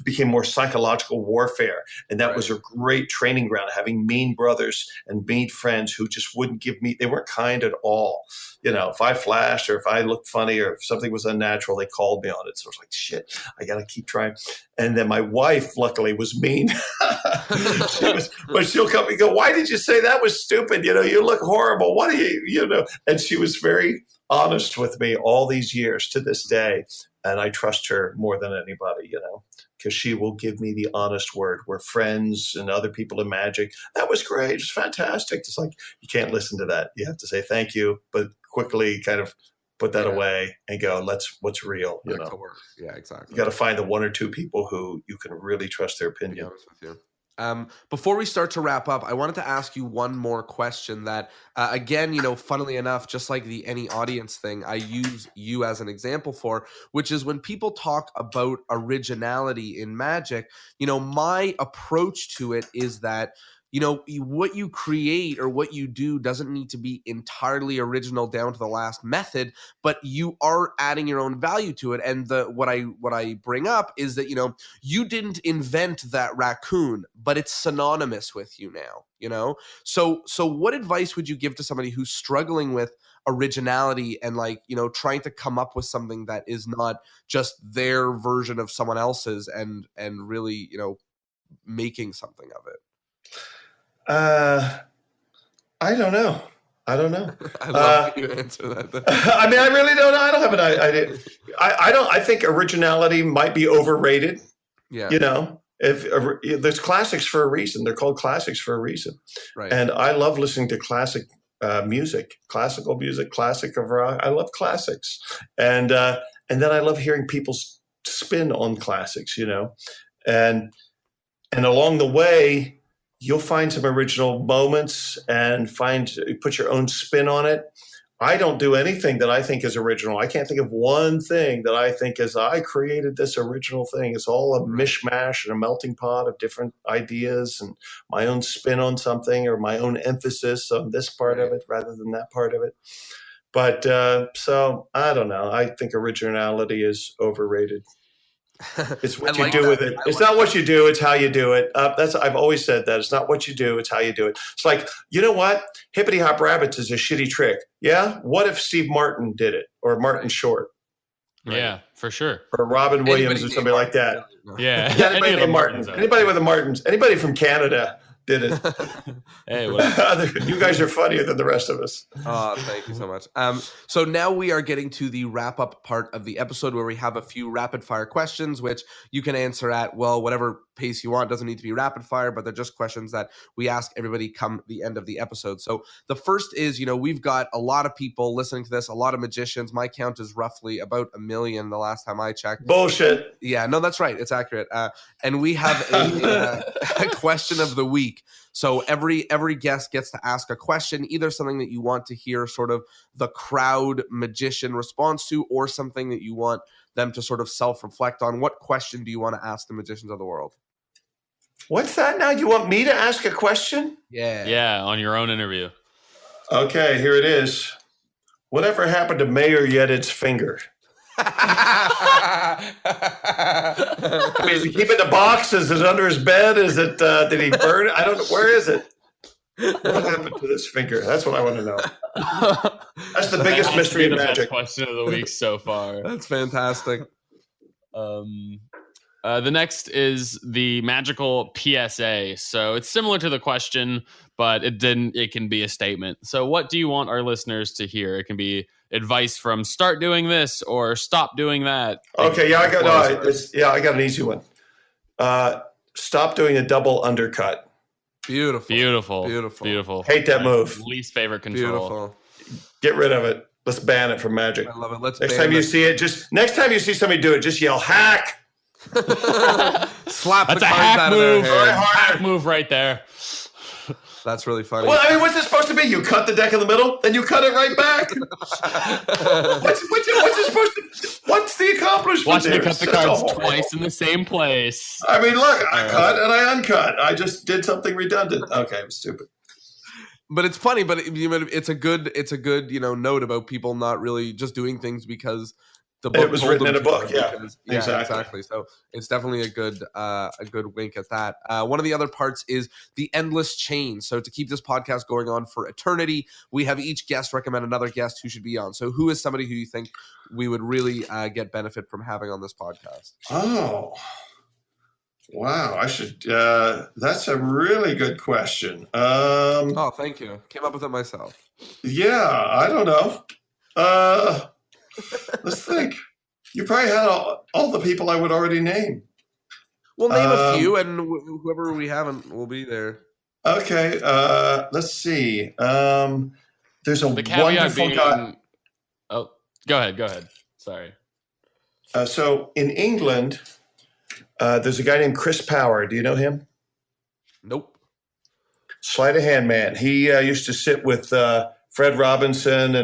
became more psychological warfare, and that was a great training ground. Having mean brothers and mean friends who just wouldn't give me. They weren't kind at all. If I flashed or if I looked funny or if something was unnatural, they called me on it. So I was like, shit, I got to keep trying. And then my wife, luckily, was mean. But she'll come and go, why did you say that was stupid? You look horrible. What do you? And she was very honest with me all these years to this day. And I trust her more than anybody, because she will give me the honest word. We're friends and other people in magic. That was great. It's fantastic. It's like, you can't listen to that. You have to say thank you, but quickly kind of put that away and go, what's real, Yeah, exactly. You got to find the one or two people who you can really trust their opinion. Honest with you. Before we start to wrap up, I wanted to ask you one more question that, again, funnily enough, just like the any audience thing, I use you as an example for, which is when people talk about originality in Magic, my approach to it is that, what you create or what you do doesn't need to be entirely original down to the last method, but you are adding your own value to it. And what I bring up is that, you didn't invent that raccoon, but it's synonymous with you now, So what advice would you give to somebody who's struggling with originality and trying to come up with something that is not just their version of someone else's and really, making something of it? I don't know. I love you answer that. I mean, I really don't know. I don't have an idea. I think originality might be overrated. Yeah. If there's classics for a reason, they're called classics for a reason. Right. And I love listening to music, classical music, classic of rock. I love classics, and then I love hearing people's spin on classics. And along the way, you'll find some original moments and put your own spin on it. I don't do anything that I think is original. I can't think of one thing that I think is I created this original thing. It's all a mishmash and a melting pot of different ideas and my own spin on something or my own emphasis on this part of it rather than that part of it. But so I don't know. I think originality is overrated. It's what you do with it. It's not what you do, it's how you do it. I've always said that. It's not what you do, it's how you do it. It's like, you know what? Hippity Hop Rabbits is a shitty trick. Yeah? What if Steve Martin did it? Or Martin Short? Right? Yeah, for sure. Or Robin Williams or somebody like that. Yeah. Anybody named Martin. Anybody with a Martins. Anybody from Canada did it. Hey, you guys are funnier than the rest of us. Oh, thank you so much. So now we are getting to the wrap-up part of the episode where we have a few rapid-fire questions, which you can answer at, whatever pace you want. Doesn't need to be rapid-fire, but they're just questions that we ask everybody come the end of the episode. So the first is, we've got a lot of people listening to this, a lot of magicians. My count is roughly about 1 million the last time I checked. Bullshit. Yeah, no, that's right. It's accurate. And we have a question of the week. So every guest gets to ask a question, either something that you want to hear sort of the crowd magician response to, or something that you want them to sort of self-reflect on. What question do you want to ask the magicians of the world? What's that now? You want me to ask a question? Yeah. Yeah, on your own interview. Okay, here it is. Whatever happened to Mayor Yedid's finger? I mean, is he keep it in the box? Is it under his bed? Is it? Did he burn it? I don't know. Where is it? What happened to this finger? That's what I want to know. That's the biggest mystery in magic. Question of the week so far. That's fantastic. The next is the magical PSA. So it's similar to the question, but it can be a statement. So what do you want our listeners to hear? It can be advice from start doing this or stop doing that. Okay, yeah, I got an easy one. Stop doing a double undercut. Beautiful. Hate that move. Least favorite control. Beautiful. Get rid of it. Let's ban it from Magic. I love it. Next time you see somebody do it, just yell hack. Slap That's the a cards hack out move. of their hand. Hack move right there. That's really funny. Well, I mean, what's it supposed to be? You cut the deck in the middle, then you cut it right back. what's it supposed to? What's the accomplishment? Watch me there? cut the cards twice in the same place. I mean, look, I cut and I uncut. I just did something redundant. Okay, I'm stupid. But it's funny. But it's a good note about people not really just doing things because the book it was written in a book. Yeah, exactly. So it's definitely a good wink at that. One of the other parts is the endless chain. So to keep this podcast going on for eternity, we have each guest recommend another guest who should be on. So who is somebody who you think we would really get benefit from having on this podcast? Oh, wow! I should. That's a really good question. Oh, thank you. Came up with it myself. Yeah, I don't know. Let's think. You probably had all the people I would already name. We'll name a few, and whoever we haven't will be there. Okay. Let's see. There's a wonderful guy. Oh, go ahead. Sorry. So in England, there's a guy named Chris Power. Do you know him? Nope. Sleight of hand man. He used to sit with Fred Robinson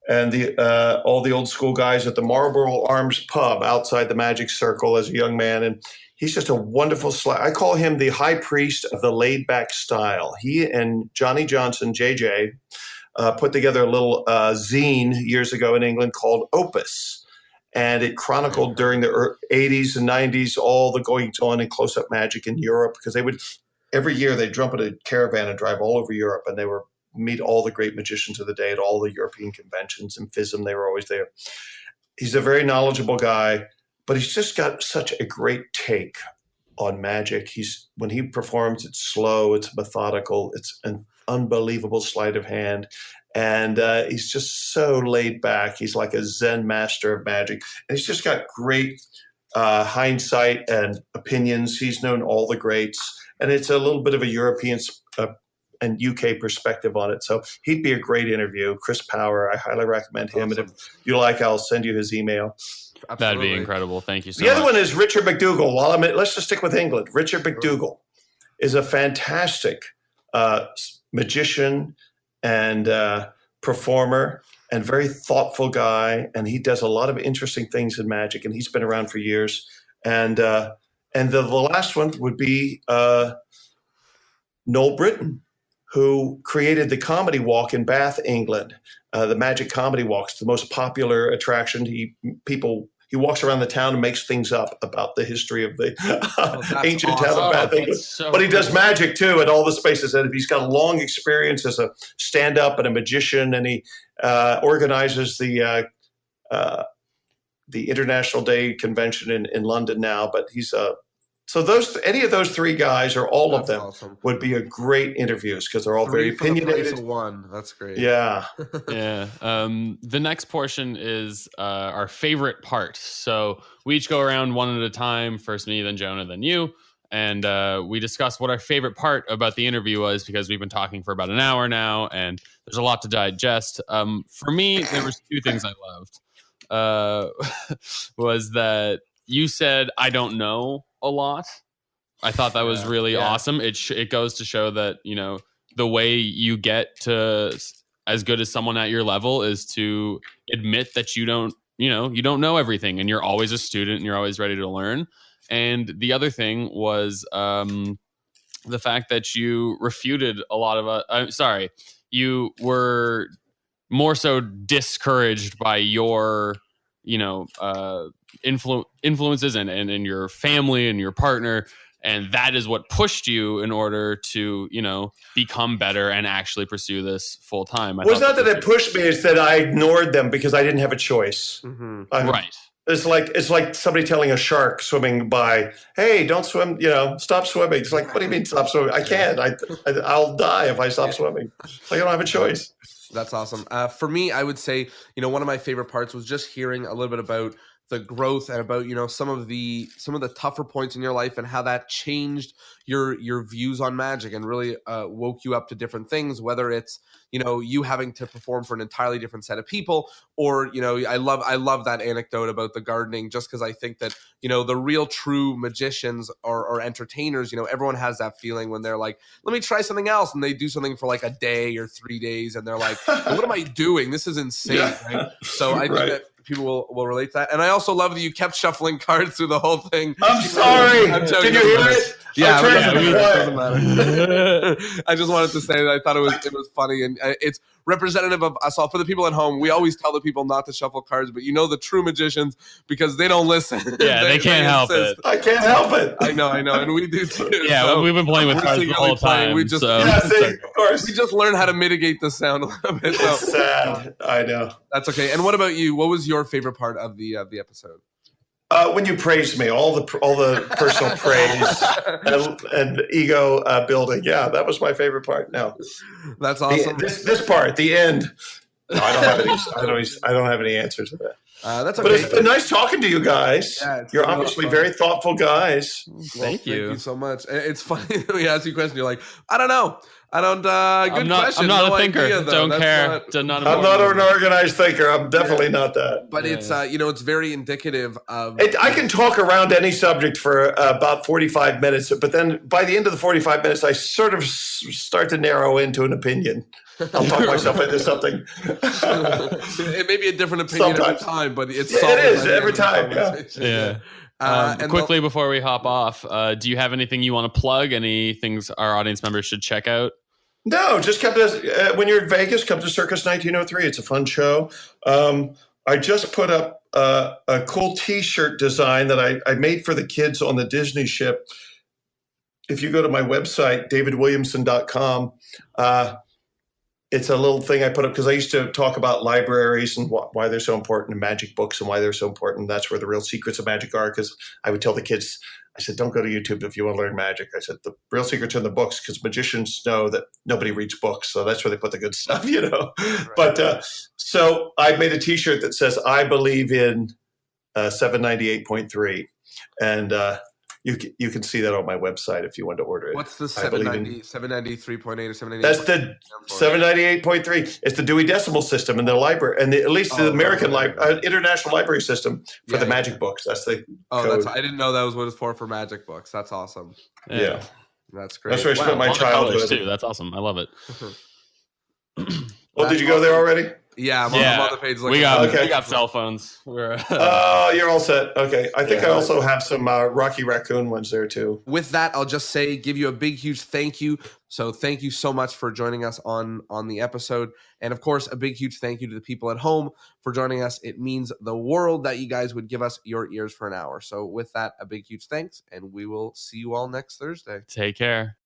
and the all the old school guys at the Marlborough Arms pub outside the Magic Circle as a young man, and he's just a wonderful I call him the high priest of the laid back style. He and Johnny Johnson, JJ, put together a little zine years ago in England called Opus, and it chronicled during the 80s and 90s all the goings on in close up magic in Europe, because they would every year they'd jump in a caravan and drive all over Europe, and they were meet all the great magicians of the day at all the European conventions and FISM. They were always there. He's a very knowledgeable guy, but he's just got such a great take on magic. When he performs, it's slow, it's methodical, it's an unbelievable sleight of hand. And he's just so laid back. He's like a Zen master of magic. And he's just got great hindsight and opinions. He's known all the greats. And it's a little bit of a European and UK perspective on it. So he'd be a great interview. Chris Power, I highly recommend him. Awesome. And if you like, I'll send you his email. That'd Absolutely. be incredible. Thank you so The much. other one is Richard McDougall. Let's just stick with England. Richard McDougall is a fantastic magician and performer and very thoughtful guy. And he does a lot of interesting things in magic. And he's been around for years. And the last one would be Noel Britton, who created the Comedy Walk in Bath, England. The Magic Comedy Walk's the most popular attraction. He walks around the town and makes things up about the history of the ancient town of Bath, England. But he does magic too at all the spaces. And he's got a long experience as a stand-up and a magician, and he organizes the International Day Convention in London now. But he's so any of those three guys or all of them awesome. would be a great interviews, because they're all very opinionated. One. That's great. Yeah. Yeah. The next portion is our favorite part. So we each go around one at a time. First me, then Jonah, then you. And we discuss what our favorite part about the interview was, because we've been talking for about an hour now, and there's a lot to digest. For me, there was two things I loved. Was that you said, I don't know a lot. I thought that was really awesome. It goes to show that, the way you get to as good as someone at your level is to admit that you don't know everything, and you're always a student and you're always ready to learn. And the other thing was the fact that you refuted a lot of you were more so discouraged by your influences and your family and your partner, and that is what pushed you in order to become better and actually pursue this full time. Well, it's not that it pushed me; it's that I ignored them because I didn't have a choice. Mm-hmm. Right. It's like somebody telling a shark swimming by, "Hey, don't swim. Stop swimming." It's like, what do you mean stop swimming? I can't. I'll die if I stop swimming. It's like I don't have a choice. That's awesome. For me, I would say, one of my favorite parts was just hearing a little bit about the growth and about, some of the tougher points in your life and how that changed your views on magic and really woke you up to different things, whether it's, you having to perform for an entirely different set of people, or, I love that anecdote about the gardening, just because I think that, the real true magicians or entertainers, everyone has that feeling when they're like, let me try something else. And they do something for like a day or 3 days. And they're like, what am I doing? This is insane. Yeah. Right? So I think that people will relate to that. And I also love that you kept shuffling cards through the whole thing. I'm sorry. Can you hear it? Yeah, it doesn't matter. I just wanted to say that I thought it was funny, and it's representative of us all. For the people at home, we always tell the people not to shuffle cards, but the true magicians, because they don't listen. Yeah, they can't help it. I can't help it. I know, and we do too. Yeah, so we've been playing with cards the whole time. We just, of course. We just learn how to mitigate the sound a little bit. So. It's sad. I know. That's okay. And what about you? What was your favorite part of the episode? When you praised me, all the personal praise and ego building. Yeah, that was my favorite part. No, that's awesome. This part, the end. No, I don't have any. I don't have any answer to that. That's okay. But it's been nice talking to you guys. Yeah, you're obviously very thoughtful guys. Thank you. Thank you so much. It's funny that we ask you a question. You're like, I don't know. I don't. Good I'm not, question. I'm not No a thinker. idea, though. Don't That's care. not- I'm not an organized thinker. I'm definitely not that. But it's it's very indicative of. I can talk around any subject for about 45 minutes, but then by the end of the 45 minutes, I sort of start to narrow into an opinion. I'll talk myself into something. It may be a different opinion Sometimes. every time, but it's Yeah, solid it is by the every end of the time, yeah. conversation. Yeah. And Quickly before we hop off, do you have anything you want to plug? Any things our audience members should check out? No, just come to when you're in Vegas. Come to Circus 1903. It's a fun show. I just put up a cool T-shirt design that I made for the kids on the Disney ship. If you go to my website, davidwilliamson.com, it's a little thing I put up because I used to talk about libraries and why they're so important, and magic books and why they're so important. That's where the real secrets of magic are. Because I would tell the kids, I said, don't go to YouTube if you want to learn magic. I said, the real secrets are in the books because magicians know that nobody reads books. So that's where they put the good stuff, Right. But so I made a T-shirt that says, I believe in 798.3. And you can see that on my website if you want to order it. What's the 793.8 or 798? That's the 798.3. It's the Dewey Decimal System in the library, and at least the American International Library System for the magic books. That's the code. I didn't know that was what it's for magic books. That's awesome. Yeah. That's great. That's where I spent my All the colors, childhood. too. That's awesome. I love it. Well, did you go there already? Yeah, I'm on the page. We got cell phones. We're you're all set. Okay. I think I also have some Rocky Raccoon ones there too. With that, I'll just give you a big, huge thank you. So thank you so much for joining us on the episode. And of course, a big, huge thank you to the people at home for joining us. It means the world that you guys would give us your ears for an hour. So with that, a big, huge thanks. And we will see you all next Thursday. Take care.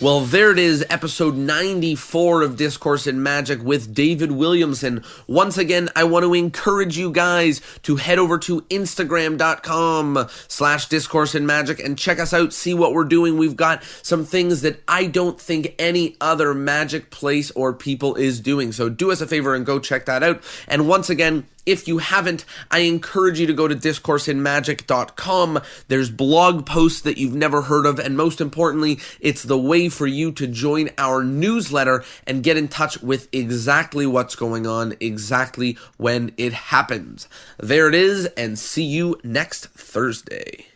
Well, there it is, episode 94 of Discourse in Magic with David Williamson. Once again, I want to encourage you guys to head over to Instagram.com/Discourse in Magic and check us out, see what we're doing. We've got some things that I don't think any other magic place or people is doing. So do us a favor and go check that out. And once again, if you haven't, I encourage you to go to discourseinmagic.com. There's blog posts that you've never heard of, and most importantly, it's the way for you to join our newsletter and get in touch with exactly what's going on, exactly when it happens. There it is, and see you next Thursday.